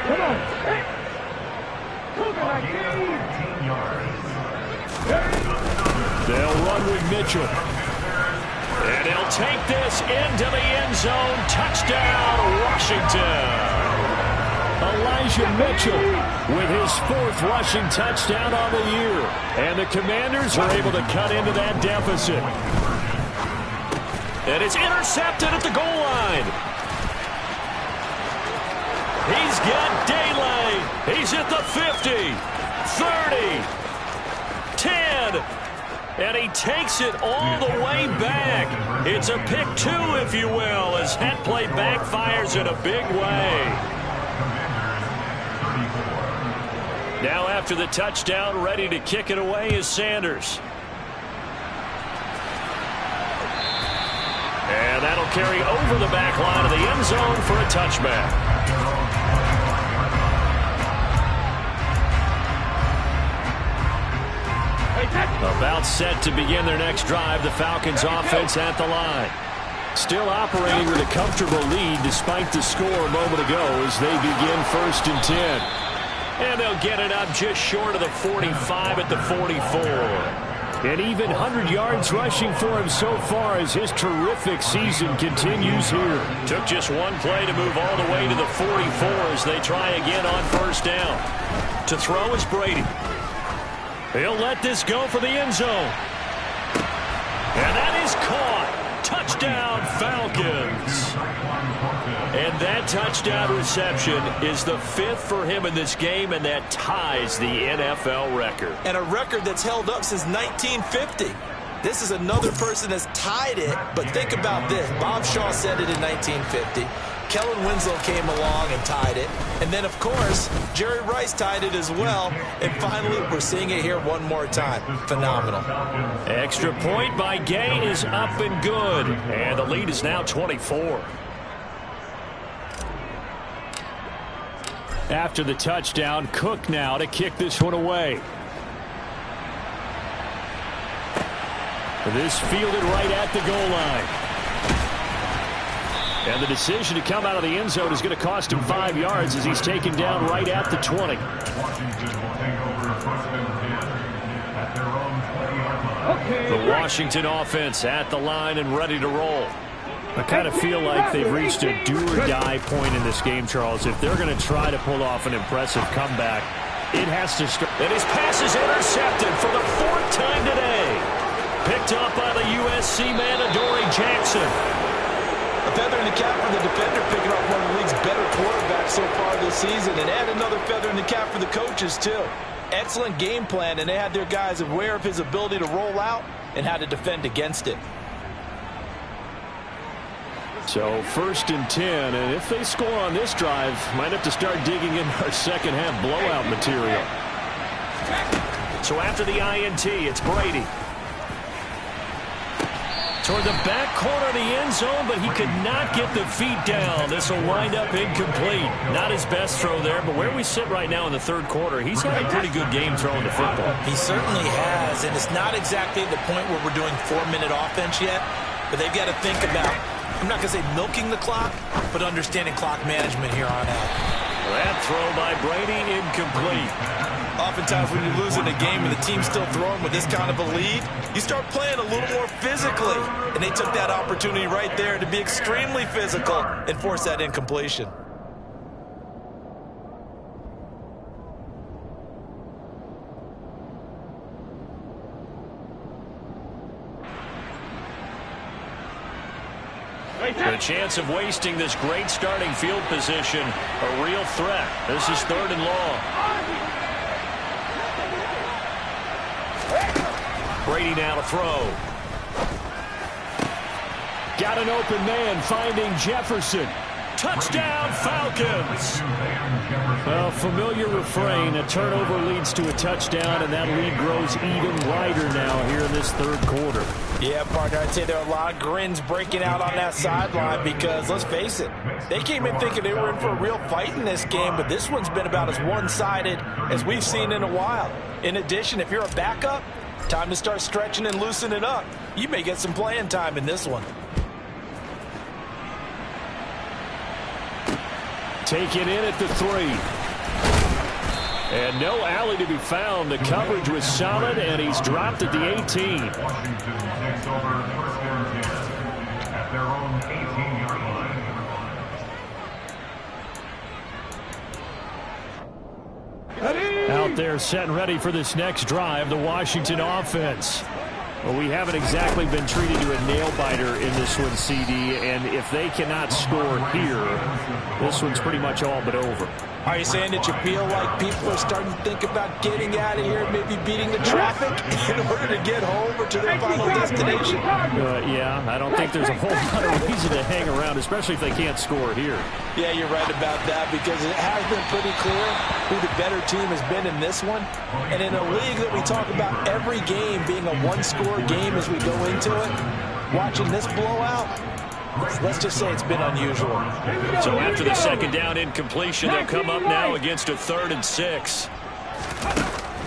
[SPEAKER 3] They'll run with Mitchell. And he'll take this into the end zone. Touchdown, Washington. Elijah Mitchell with his 4th rushing touchdown on the year. And the Commanders are able to cut into that deficit. And it's intercepted at the goal line. He's got daylight. He's at the 50, 30, 10. And he takes it all the way back. It's a pick 2, if you will, as that play backfires in a big way. Now after the touchdown, ready to kick it away is Sanders. And that'll carry over the back line of the end zone for a touchback.
[SPEAKER 6] Hey,
[SPEAKER 3] About set to begin their next drive, the Falcons offense at the line. Still operating with a comfortable lead despite the score a moment ago as they begin 1st and 10. And they'll get it up just short of the 45 at the 44. An even 100 yards rushing for him so far as his terrific season continues here. Took just one play to move all the way to the 44 as they try again on 1st down. To throw is Brady. He'll let this go for the end zone. And that is caught. Touchdown, Falcons. And that touchdown reception is the 5th for him in this game, and that ties the NFL record.
[SPEAKER 4] And a record that's held up since 1950. This is another person that's tied it, but think about this. Bob Shaw said it in 1950. Kellen Winslow came along and tied it. And then, of course, Jerry Rice tied it as well. And finally, we're seeing it here one more time. Phenomenal.
[SPEAKER 3] Extra point by Gay is up and good. And the lead is now 24. After the touchdown, Cook now to kick this one away. This fielded right at the goal line. And the decision to come out of the end zone is going to cost him 5 yards as he's taken down right at the 20.
[SPEAKER 5] Washington will take over 1st and 10 at their own 20-yard line.
[SPEAKER 3] The Washington offense at the line and ready to roll. I kind of feel like they've reached a do-or-die point in this game, Charles. If they're going to try to pull off an impressive comeback, it has to start. And his pass is intercepted for the 4th time today. Picked up by the USC man, Adoree Jackson.
[SPEAKER 4] A feather in the cap for the defender, picking up one of the league's better quarterbacks so far this season, and add another feather in the cap for the coaches, too. Excellent game plan, and they had their guys aware of his ability to roll out and how to defend against it.
[SPEAKER 3] So 1st and 10, and if they score on this drive, might have to start digging in our second half blowout material. So after the INT, it's Brady. Toward the back corner of the end zone, but he could not get the feet down. This will wind up incomplete. Not his best throw there, but where we sit right now in the 3rd quarter, he's had a pretty good game throwing the football.
[SPEAKER 4] He certainly has, and it's not exactly the point where we're doing 4-minute offense yet, but they've got to think about, I'm not going to say milking the clock, but understanding clock management here on out.
[SPEAKER 3] That throw by Brady, incomplete.
[SPEAKER 4] Oftentimes when you lose in a game and the team's still throwing with this kind of a lead, you start playing a little more physically. And they took that opportunity right there to be extremely physical and force that incompletion.
[SPEAKER 3] The chance of wasting this great starting field position, a real threat. This is 3rd and long. Brady now to throw. Got an open man, finding Jefferson. Touchdown, Falcons! Well, familiar refrain. A turnover leads to a touchdown, and that lead grows even wider now here in this 3rd quarter.
[SPEAKER 4] Yeah, partner, I'd say there are a lot of grins breaking out on that sideline because, let's face it, they came in thinking they were in for a real fight in this game, but this one's been about as one-sided as we've seen in a while. In addition, if you're a backup, time to start stretching and loosening up. You may get some playing time in this one.
[SPEAKER 3] Take it in at the 3. And no alley to be found. The coverage was solid, and he's dropped at the 18.
[SPEAKER 5] Washington takes over 1st and 10 at their own 18-yard line.
[SPEAKER 3] Out there set and ready for this next drive, the Washington offense. Well, we haven't exactly been treated to a nail-biter in this one, CD, and if they cannot score here, this one's pretty much all but over.
[SPEAKER 4] Are you saying that you feel like people are starting to think about getting out of here, maybe beating the traffic in order to get home or to their final destination?
[SPEAKER 3] Yeah, I don't think there's a whole lot of reason to hang around, especially if they can't score here.
[SPEAKER 4] Yeah, you're right about that because it has been pretty clear who the better team has been in this one. And in a league that we talk about every game being a one-score game as we go into it, watching this blowout, let's just say it's been unusual.
[SPEAKER 3] So after the 2nd down incompletion, they'll come up now against a 3rd and 6.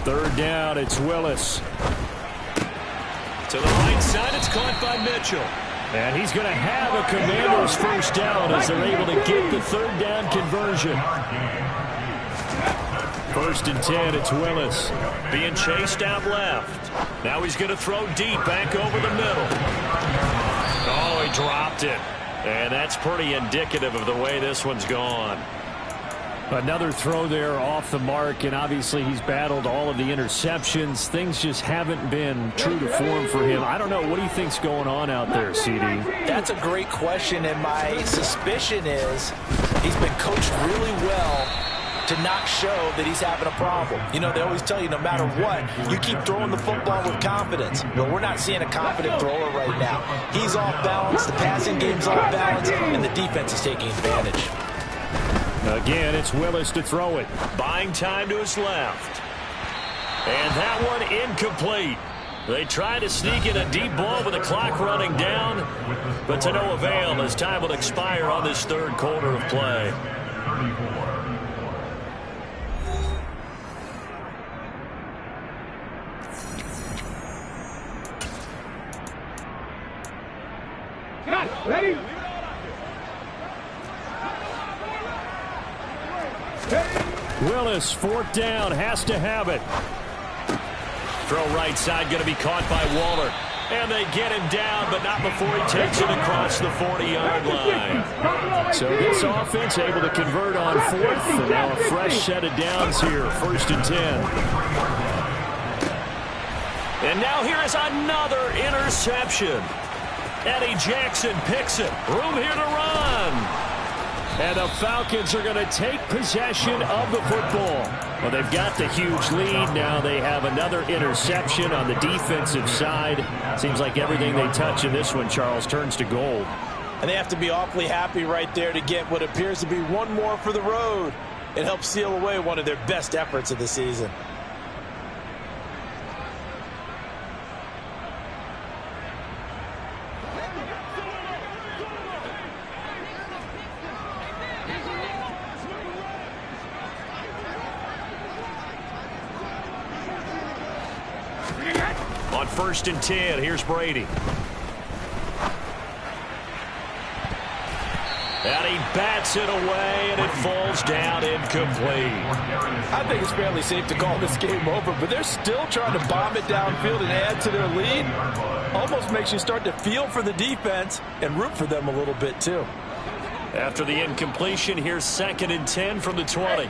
[SPEAKER 3] 3rd down, it's Willis. To the right side, it's caught by Mitchell. And he's going to have a Commander's first down as they're able to get the third down conversion. 1st and 10, it's Willis. Being chased out left. Now he's going to throw deep back over the middle. Oh, he dropped it. And that's pretty indicative of the way this one's gone. Another throw there off the mark, and obviously he's battled all of the interceptions. Things just haven't been true to form for him. I don't know. What do you think's going on out there, CD?
[SPEAKER 4] That's a great question, and my suspicion is he's been coached really well to not show that he's having a problem. You know, they always tell you no matter what, you keep throwing the football with confidence. But we're not seeing a confident thrower right now. He's off balance, the passing game's off balance, and the defense is taking advantage.
[SPEAKER 3] Again, it's Willis to throw it. Buying time to his left. And that one incomplete. They try to sneak in a deep ball with the clock running down, but to no avail as time will expire on this third quarter of play.
[SPEAKER 5] 34.
[SPEAKER 6] Ready?
[SPEAKER 3] Willis, 4th down, has to have it. Throw right side, going to be caught by Waller. And they get him down, but not before he takes it across the 40-yard line. So this offense able to convert on 4th, and now a fresh set of downs here, 1st and 10. And now here is another interception. Eddie Jackson picks it. Room here to run. And the Falcons are going to take possession of the football. Well, they've got the huge lead. Now they have another interception on the defensive side. Seems like everything they touch in this one, Charles, turns to gold.
[SPEAKER 4] And they have to be awfully happy right there to get what appears to be one more for the road. It helps seal away one of their best efforts of the season.
[SPEAKER 3] On 1st and 10, here's Brady. And he bats it away, and it falls down incomplete.
[SPEAKER 4] I think it's fairly safe to call this game over, but they're still trying to bomb it downfield and add to their lead. Almost makes you start to feel for the defense and root for them a little bit, too.
[SPEAKER 3] After the incompletion, here's 2nd and 10 from the 20.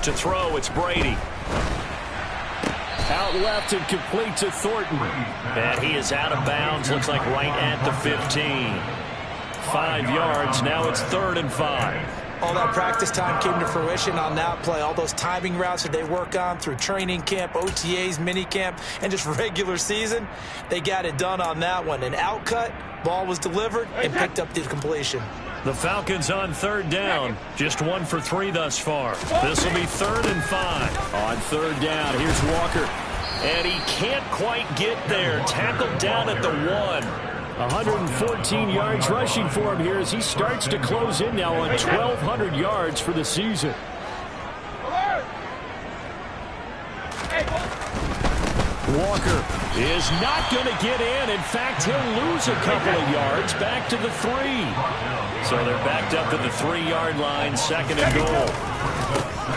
[SPEAKER 3] To throw, it's Brady. Out left and complete to Thornton. And he is out of bounds. Looks like right at the 15. 5 yards. Now it's 3rd and 5.
[SPEAKER 4] All that practice time came to fruition on that play. All those timing routes that they work on through training camp, OTAs, mini camp, and just regular season, they got it done on that one. An outcut, ball was delivered, and picked up the completion.
[SPEAKER 3] The Falcons on 3rd down. Just 1 for 3 thus far. This will be 3rd and 5. On 3rd down, here's Walker. And he can't quite get there. Tackled down at the 1. 114 yards rushing for him here as he starts to close in now on 1,200 yards for the season. Walker is not going to get in. In fact, he'll lose a couple of yards back to the 3. So they're backed up to the 3-yard line, 2nd and goal.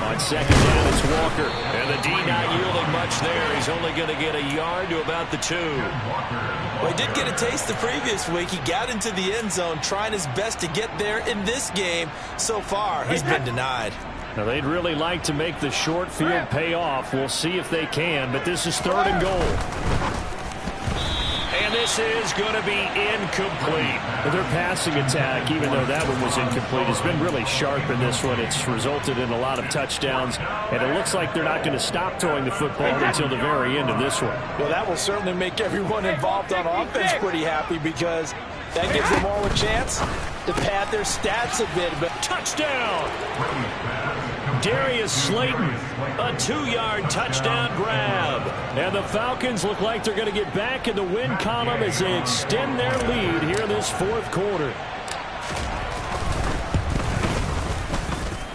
[SPEAKER 3] On 2nd down, it's Walker. And the D not yielding much there. He's only going to get a yard to about the 2.
[SPEAKER 4] Well, he did get a taste the previous week. He got into the end zone trying his best to get there in this game. So far, he's been denied.
[SPEAKER 3] Now, they'd really like to make the short field pay off. We'll see if they can, but this is 3rd and goal. And this is going to be incomplete. Their passing attack, even though that one was incomplete, has been really sharp in this one. It's resulted in a lot of touchdowns, and it looks like they're not going to stop throwing the football until the very end of this one.
[SPEAKER 4] Well, that will certainly make everyone involved on offense pretty happy because that gives them all a chance to pad their stats a bit. But
[SPEAKER 3] touchdown! Darius Slayton, a 2-yard touchdown grab. And the Falcons look like they're going to get back in the win column as they extend their lead here in this 4th quarter.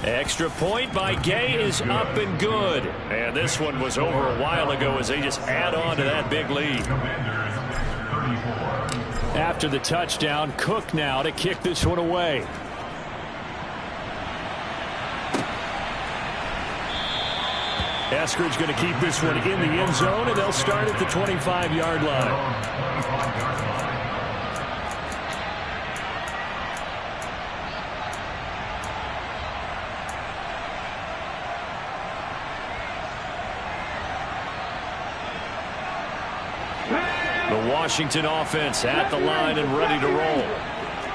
[SPEAKER 3] Extra point by Gay is up and good. And this one was over a while ago as they just add on to that big lead. After the touchdown, Cook now to kick this one away. Eskridge going to keep this one in the end zone, and they'll start at the 25-yard line. The Washington offense at the line and ready to roll.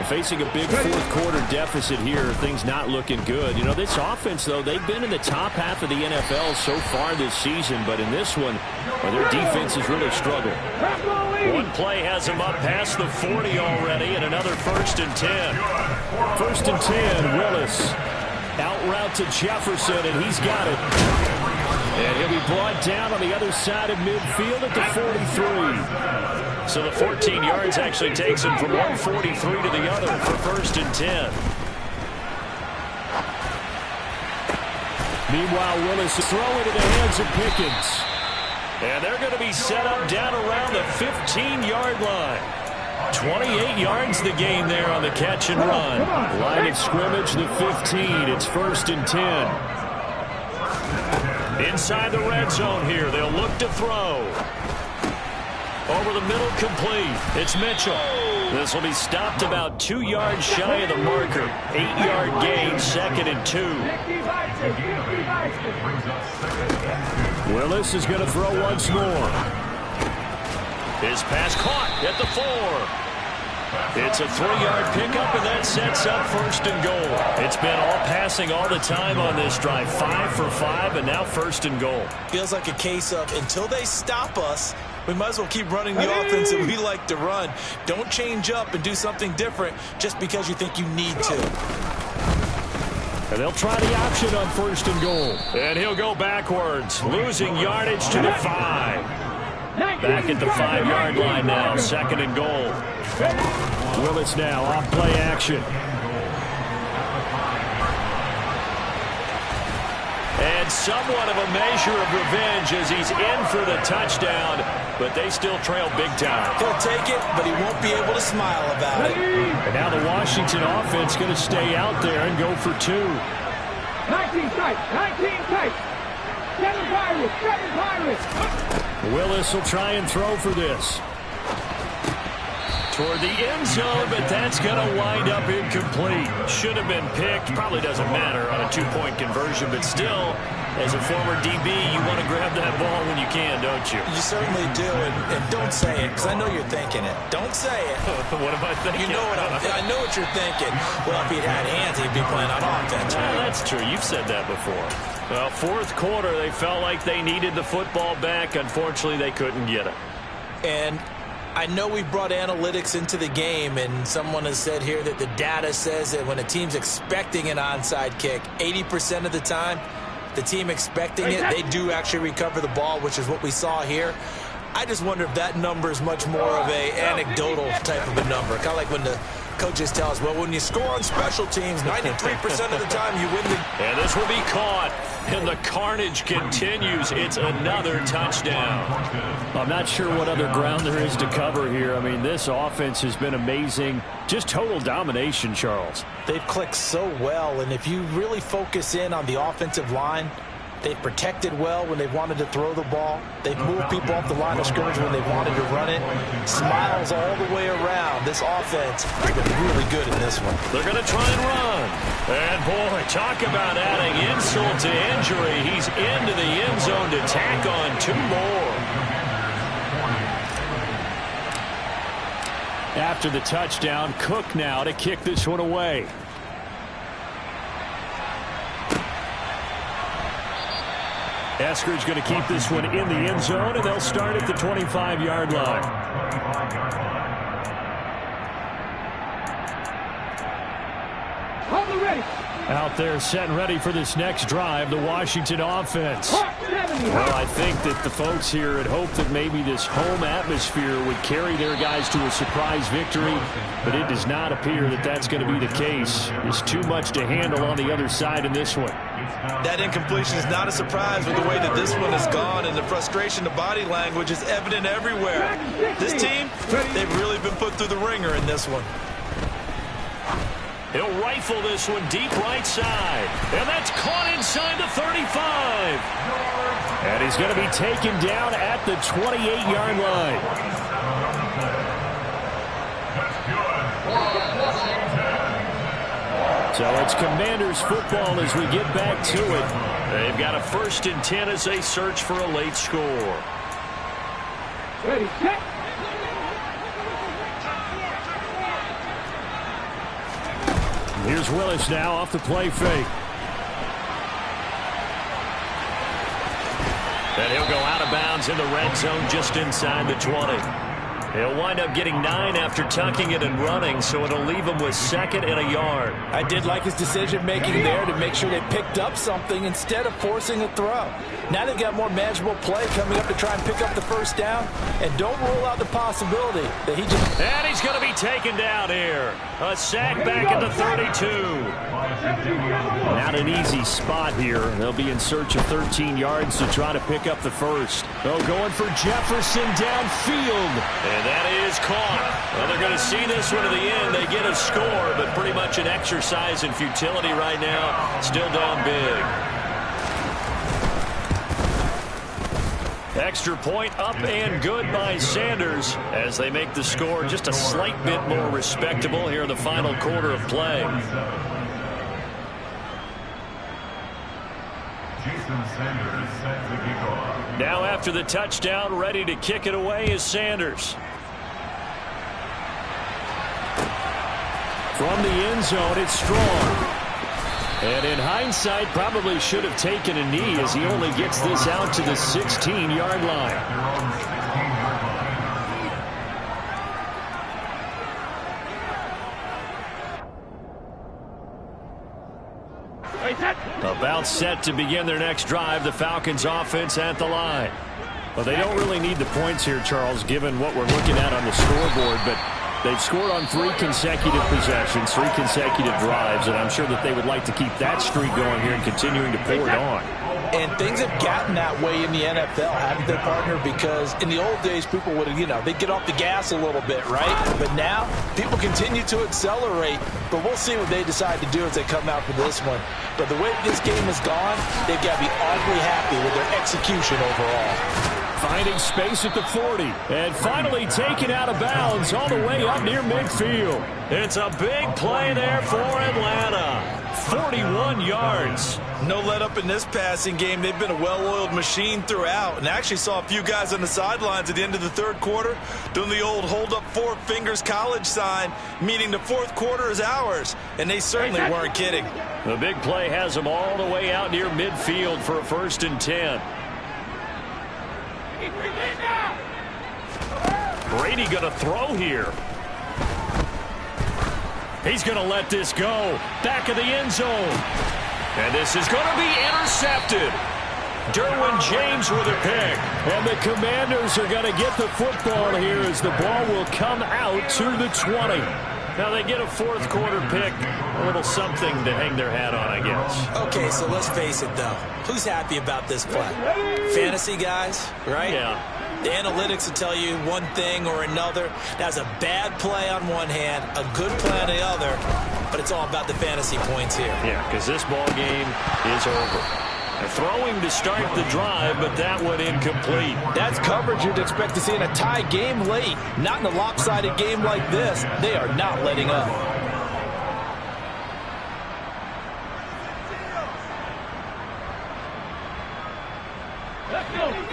[SPEAKER 3] Facing a big fourth-quarter deficit here, things not looking good. You know, this offense, though, they've been in the top half of the NFL so far this season, but in this one, their defense has really struggled. One play has them up past the 40 already, and another 1st and 10. 1st and 10, Willis. Out route to Jefferson, and he's got it. And he'll be brought down on the other side of midfield at the 43. So the 14 yards actually takes him from 143 to the other for 1st and 10. Meanwhile, Willis is throwing into the hands of Pickens. And they're going to be set up down around the 15-yard line. 28 yards the game there on the catch and run. Line of scrimmage, the 15. It's 1st and 10. Inside the red zone here, they'll look to throw. Over the middle, complete. It's Mitchell. This will be stopped about 2 yards shy of the marker. 8-yard gain, 2nd and 2. Willis is going to throw once more. His pass caught at the 4. It's a 3-yard pickup, and that sets up 1st and goal. It's been all passing all the time on this drive. 5 for 5, and now 1st and goal.
[SPEAKER 4] Feels like a case of until they stop us, we might as well keep running the offense that we like to run. Don't change up and do something different just because you think you need to.
[SPEAKER 3] And they'll try the option on 1st and goal. And he'll go backwards, losing yardage to the 5. Back at the 5-yard line now, 2nd and goal. Willis now off play action. And somewhat of a measure of revenge as he's in for the touchdown, but they still trail big time.
[SPEAKER 4] He'll take it, but he won't be able to smile about it.
[SPEAKER 3] And now the Washington offense going to stay out there and go for 2.
[SPEAKER 6] 19 tight, 19 tight. 7 Pirates, 7 Pirates.
[SPEAKER 3] Willis will try and throw for this. Toward the end zone, but that's going to wind up incomplete. Should have been picked. Probably doesn't matter on a 2-point conversion, but still, as a former DB, you want to grab that ball when you can, don't you?
[SPEAKER 4] You certainly do, and don't say it, because I know you're thinking it. Don't say it.
[SPEAKER 3] What am I thinking?
[SPEAKER 4] You know what I know what you're thinking. Well, if he'd had hands, he'd be playing on offense.
[SPEAKER 3] Well, that's true. You've said that before. Well, 4th quarter, they felt like they needed the football back. Unfortunately, they couldn't get it.
[SPEAKER 4] And I know we brought analytics into the game, and someone has said here that the data says that when a team's expecting an onside kick, 80% of the time, the team expecting it, they do actually recover the ball, which is what we saw here. I just wonder if that number is much more of a anecdotal type of a number. Kind of like when the coaches tell us, well, when you score on special teams, 93% of the time you win the...
[SPEAKER 3] And this will be caught, and the carnage continues. It's another touchdown. I'm not sure what other ground there is to cover here. I mean, this offense has been amazing. Just total domination, Charles.
[SPEAKER 4] They've clicked so well, and if you really focus in on the offensive line, they've protected well when they've wanted to throw the ball. They've moved people off the line of scrimmage when they wanted to run it. Smiles all the way around. This offense has been really good in this one.
[SPEAKER 3] They're going to try and run. And, boy, talk about adding insult to injury. He's into the end zone to tack on 2 more. After the touchdown, Cook now to kick this one away. Eskridge going to keep this one in the end zone, and they'll start at the 25-yard line.
[SPEAKER 6] Hold the ready.
[SPEAKER 3] Out there set and ready for this next drive, the Washington offense. Well, I think that the folks here had hoped that maybe this home atmosphere would carry their guys to a surprise victory, but it does not appear that that's going to be the case. There's too much to handle on the other side in this one.
[SPEAKER 4] That incompletion is not a surprise with the way that this one has gone, and the frustration, the body language is evident everywhere. This team, they've really been put through the ringer in this one.
[SPEAKER 3] He'll rifle this one deep right side. And that's caught inside the 35. And he's going to be taken down at the 28-yard line. So it's Commanders football as we get back to it. They've got a 1st and 10 as they search for a late score.
[SPEAKER 6] Ready, set.
[SPEAKER 3] Here's Willis now off the play fake. And he'll go out of bounds in the red zone just inside the 20. He'll wind up getting 9 after tucking it and running, so it'll leave him with 2nd and a yard.
[SPEAKER 4] I did like his decision-making there to make sure they picked up something instead of forcing a throw. Now they've got more manageable play coming up to try and pick up the 1st down, and don't rule out the possibility that he just...
[SPEAKER 3] And he's going to be taken down here. A sack back at the 32. Not an easy spot here. They'll be in search of 13 yards to try to pick up the 1st. They're going for Jefferson downfield. And that is caught. Well, they're going to see this one to the end. They get a score, but pretty much an exercise in futility right now. Still down big. Extra point up and good by Sanders as they make the score just a slight bit more respectable here in the final quarter of play. Now after the touchdown, ready to kick it away is Sanders. From the end zone, it's Strong. And in hindsight, probably should have taken a knee as he only gets this out to the 16-yard line. About set to begin their next drive, the Falcons offense at the line. Well, they don't really need the points here, Charles, given what we're looking at on the scoreboard, but they've scored on 3 consecutive possessions, 3 consecutive drives, and I'm sure that they would like to keep that streak going here and continuing to pour it on.
[SPEAKER 4] And things have gotten that way in the NFL, haven't they, partner? Because in the old days, people would, they'd get off the gas a little bit, right? But now, people continue to accelerate. But we'll see what they decide to do as they come out for this one. But the way this game has gone, they've got to be awfully happy with their execution overall.
[SPEAKER 3] Finding space at the 40. And finally taken out of bounds all the way up near midfield. It's a big play there for Atlanta. 41 yards.
[SPEAKER 4] No let up in this passing game. They've been a well-oiled machine throughout. And actually saw a few guys on the sidelines at the end of the 3rd quarter doing the old hold up 4 fingers college sign, meaning the 4th quarter is ours. And they certainly weren't kidding.
[SPEAKER 3] The big play has them all the way out near midfield for a 1st and 10. Brady going to throw here. He's going to let this go. Back of the end zone. And this is going to be intercepted. Derwin James with a pick. And the Commanders are going to get the football here as the ball will come out to the 20. Now they get a 4th quarter pick. A little something to hang their hat on, I guess.
[SPEAKER 4] Okay, so let's face it, though. Who's happy about this play? Fantasy guys, right?
[SPEAKER 3] Yeah.
[SPEAKER 4] The analytics will tell you one thing or another. That's a bad play on one hand, a good play on the other, but it's all about the fantasy points here.
[SPEAKER 3] Yeah, because this ball game is over. They're throwing to start the drive, but that one incomplete.
[SPEAKER 4] That's coverage you'd expect to see in a tie game late. Not in a lopsided game like this. They are not letting up.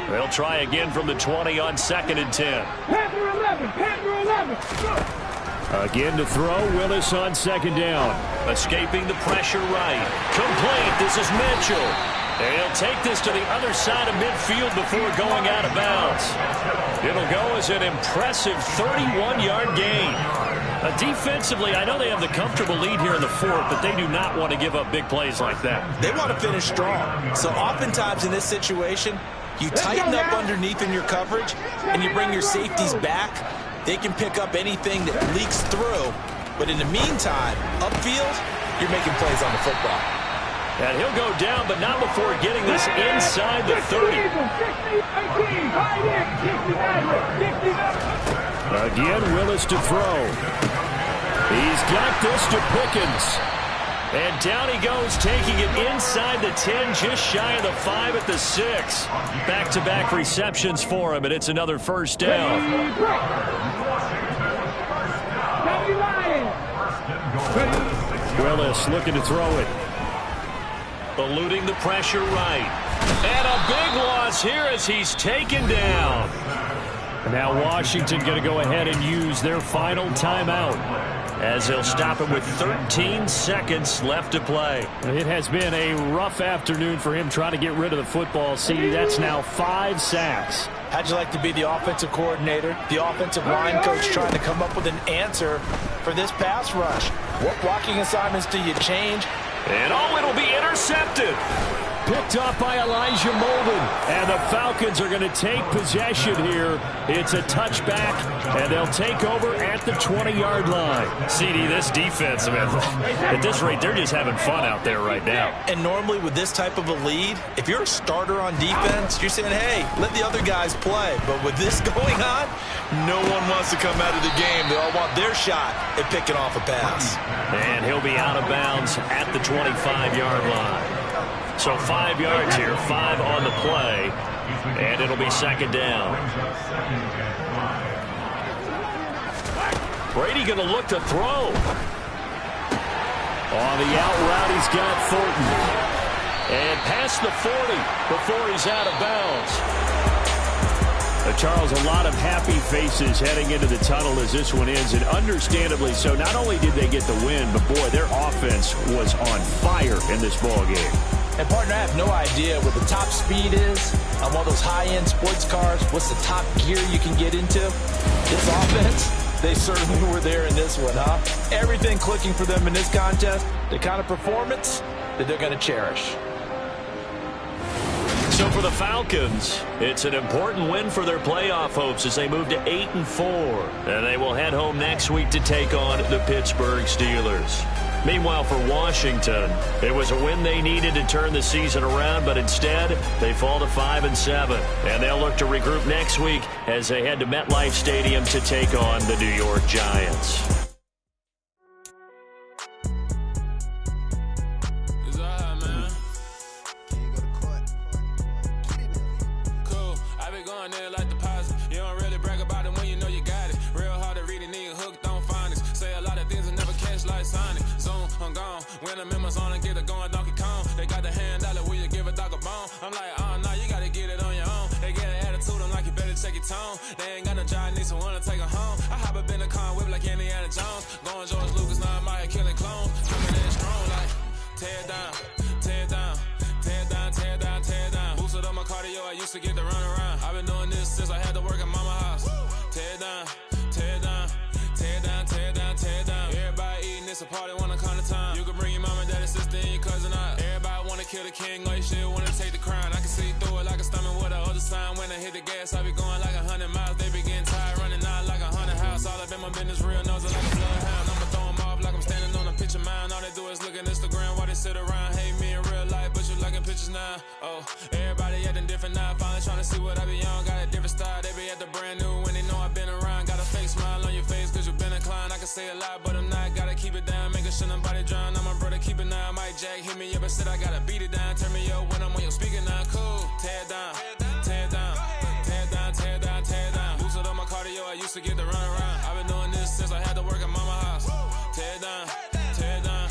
[SPEAKER 3] They'll try again from the 20 on 2nd and 10.
[SPEAKER 6] Panther 11, Panther 11.
[SPEAKER 3] Again to throw, Willis on 2nd down. Escaping the pressure right. Complete, this is Mitchell. And he'll take this to the other side of midfield before going out of bounds. It'll go as an impressive 31-yard gain. Defensively, I know they have the comfortable lead here in the fourth, but they do not want to give up big plays like that.
[SPEAKER 4] They want to finish strong. So oftentimes in this situation, you tighten up underneath in your coverage, and you bring your safeties back. They can pick up anything that leaks through. But in the meantime, upfield, you're making plays on the football.
[SPEAKER 3] And he'll go down, but not before getting this inside the 30. Again, Willis to throw. He's got this to Pickens. And down he goes, taking it inside the 10, just shy of the 5 at the 6. Back-to-back receptions for him, and it's another first down. Willis looking to throw it. Eluding the pressure right. And a big loss here as he's taken down. Now Washington going to go ahead and use their final timeout, as they'll stop him with 13 seconds left to play. It has been a rough afternoon for him trying to get rid of the football. See, that's now 5 sacks.
[SPEAKER 4] How'd you like to be the offensive coordinator, the offensive line coach, trying to come up with an answer for this pass rush? What blocking assignments do you change?
[SPEAKER 3] And it'll be intercepted. Picked off by Elijah Molden. And the Falcons are going to take possession here. It's a touchback, and they'll take over at the 20-yard line. CD, this defense, man, at this rate, they're just having fun out there right now.
[SPEAKER 4] And normally with this type of a lead, if you're a starter on defense, you're saying, hey, let the other guys play. But with this going on, no one wants to come out of the game. They all want their shot at picking off a pass.
[SPEAKER 3] And he'll be out of bounds at the 25-yard line. So 5 yards here, 5 on the play, and it'll be second down. Brady going to look to throw. On the out route, he's got Thornton. And past the 40 before he's out of bounds. Charles, a lot of happy faces heading into the tunnel as this one ends, and understandably so. Not only did they get the win, but boy, their offense was on fire in this ball game.
[SPEAKER 4] And partner, I have no idea what the top speed is on one of those high-end sports cars. What's the top gear you can get into? This offense, they certainly were there in this one, huh? Everything clicking for them in this contest, the kind of performance that they're going to cherish.
[SPEAKER 3] So for the Falcons, it's an important win for their playoff hopes as they move to 8-4. And they will head home next week to take on the Pittsburgh Steelers. Meanwhile, for Washington, it was a win they needed to turn the season around, but instead, they fall to 5-7. And they'll look to regroup next week as they head to MetLife Stadium to take on the New York Giants.
[SPEAKER 7] When the members on and get it going Donkey Kong, they got the hand dollar, will you give a dog a bone? I'm like, oh no, you gotta get it on your own. They get an attitude, I'm like, you better check your tone. They ain't got no job, need someone to take her home. I hop up in the car, whip like Indiana Jones. Going George Lucas, now I'm out here killing clones. Coming in strong, like, tear down, tear down, tear down, tear down, tear down. Boosted up my cardio, I used to get to run around. I've been doing this since I had to work at mama house. Tear down, tear down, tear down, tear down, tear down. Everybody eating, it's a party, wanna come to time. You can bring your mama, daddy, sister, and your cousin out. Everybody wanna kill the king, or you shit wanna take the crown. I can see through it like a stomach with the other sign. When I hit the gas, I be going like 100 miles. They be getting tired, running out like 100 house. All up in my business, real nose like a bloodhound. I'ma throw them off like I'm standing on a picture mound. All they do is look at Instagram while they sit around. Hate me in real life, but you liking pictures now. Oh, everybody acting different now. Finally trying to see what I be on. Got a different style, they be at the brand new when they know I've been around. Got a fake smile on your face cause you been inclined. I can say a lot, but I'm not. Gotta keep it down, making sure nobody drown. I'm my brother, keep it now. Mike Jack hit me up and said I gotta beat it down. Turn me up when I'm on your speaker now. Cool, tear down, tear down, tear down, tear down, tear down. Boosted up my cardio, I used to get to run around. I've been doing this since I had to work at mama house. Tear down, tear down,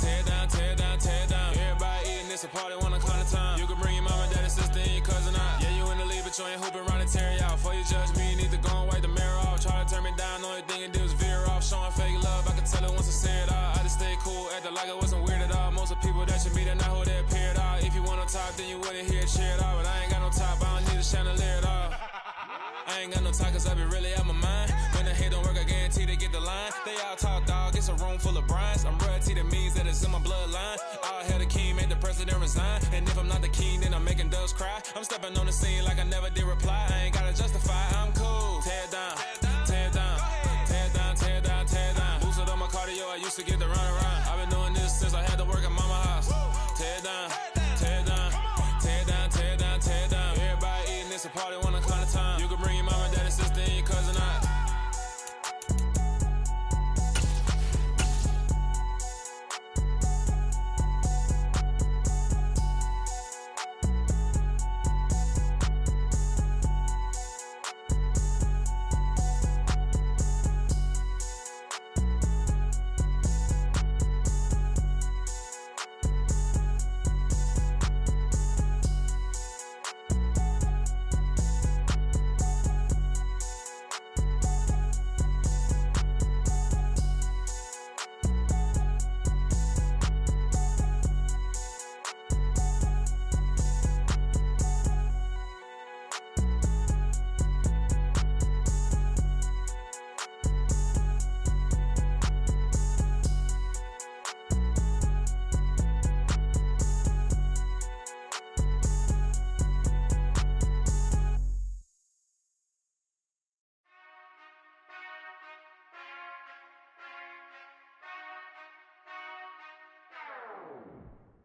[SPEAKER 7] tear down, tear down, tear down. Everybody eating, it's a party, wanna come to time. You can bring your mama, daddy, sister, and your cousin out. Yeah, you in the league, but you ain't hooping around and tear you out. Before you judge me, you need to go and wipe the mirror off. Try to turn me down, only thing you do is veer off. Showing fake love, I can tell it once I say it all. I just stay cool, acting like it wasn't weird at all. Most of the people that you meet are not who they appear at all. If you wanna talk, then you I ain't got no time cause I be really out my mind. When the hate don't work, I guarantee they get the line. They all talk dog, it's a room full of brines. I'm royalty, that means that it's in my bloodline. All hail the king, made the president resign. And if I'm not the king, then I'm making doves cry. I'm stepping on the scene like I never did reply. I ain't gotta justify, I'm cool. Tear it down, tear it down, tear it down, tear it down, tear it down. Boosted on my cardio, I used to get the run around. I've been doing this since I had to work at mama house. Tear it down, tear it down, tear it down, tear it down, tear it down. Everybody eating, it's a party, one o'clock of time. You can bring your mama, daddy, sister, and your cousin out.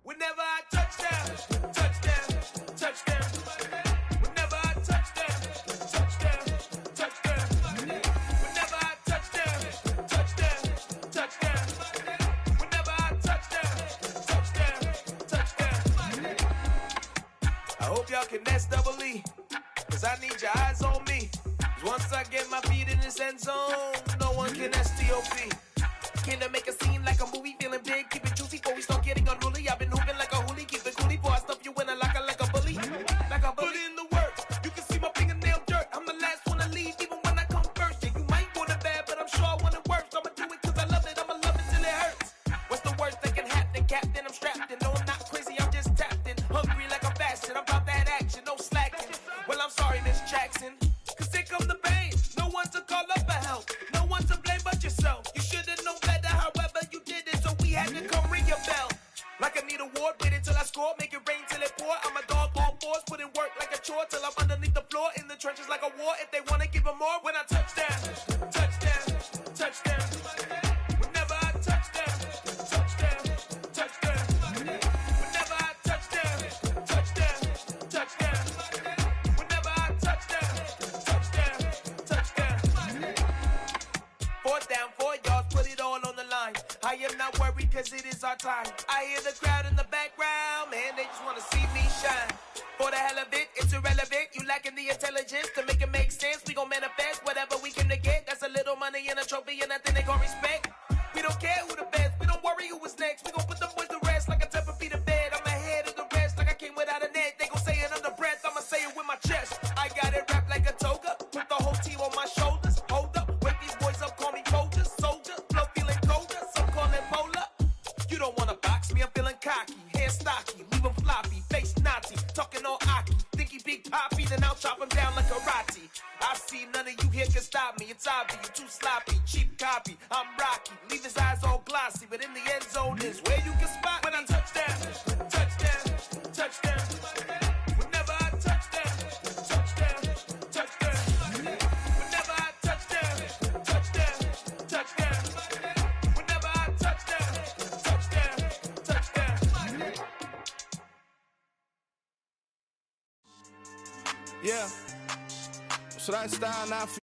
[SPEAKER 2] Whenever I touchdown, touchdown, touchdown. Whenever I touchdown, touchdown, touchdown. Whenever I touchdown, touchdown, touchdown. Whenever I touchdown, touchdown, touchdown. I hope y'all can double E, cause I need your eyes on me. 'Cause once I get my feet in this end zone, no one can STOP. Came to make a scene like a movie, feeling big, keep it juicy before we start getting unruly. I've been hooping like a hoolie, keep it coolie before I stuff you in a locker like a bully. Like a bully. Put in the work, you can see my fingernail dirt. I'm the last one to leave, even when I come first. Yeah, you might want it bad, but I'm sure I want it worse. I'ma do it cause I love it, I'ma love it till it hurts. What's the worst that can happen, Captain? I'm strapped in, no I'm not crazy, I'm just tapped in. Hungry like I'm fasting, I'm about that action, no slacking. Well, I'm sorry, Miss Jackson, cause here come the pain. No one to call up for help, no one to blame but yourself. You should've known better, however you did it, so we had to come ring your bell. Like I need a ward, wait until I score, make it rain till it pour. I'm a dog, all fours, put in work like a chore till I'm underneath the floor, in the trenches like a war. If they wanna give them more, when I touchdown, touchdown, touchdown. Whenever I touchdown, touchdown, touchdown. Whenever I touchdown, touchdown, touchdown. Whenever I touchdown, touchdown, touchdown. 4th down, 4 yards, put it all on the line. I am not worried cause it is our time. I hear the crowd in the background, man, they just wanna see me shine. For the hell of it, it's irrelevant. You lacking the intelligence to make it make sense. We gon' manifest whatever we can to get. That's a little money and a trophy and nothing they gon' respect. We don't care who the best, we don't worry who was next. We gon' put the boys to rest like a temper feet of bed. I'm ahead of the rest like I came without a net. They gon' say it under breath, I'ma say it with my chest. I got it wrapped like a toga, put the whole team on my shoulders. Hold up, wake these boys up, call me soldier, soldier. Flow feeling colder, some call it polar. You don't wanna box me, I'm feeling cocky. Hair stocky, leave him floppy, face naughty. Talking all aki, think he big poppy, then I'll chop him down like karate. I see none of you here can stop me. It's obvious, you too sloppy, cheap copy. I'm Rocky, leave his eyes all glossy, but in the end zone is where you can spot when I touchdown, touchdown, touchdown. Whenever I touchdown, touchdown, touchdown. Whenever I touchdown, touchdown, touchdown. Whenever I touchdown, touchdown, touchdown.
[SPEAKER 8] Yeah. So that style now for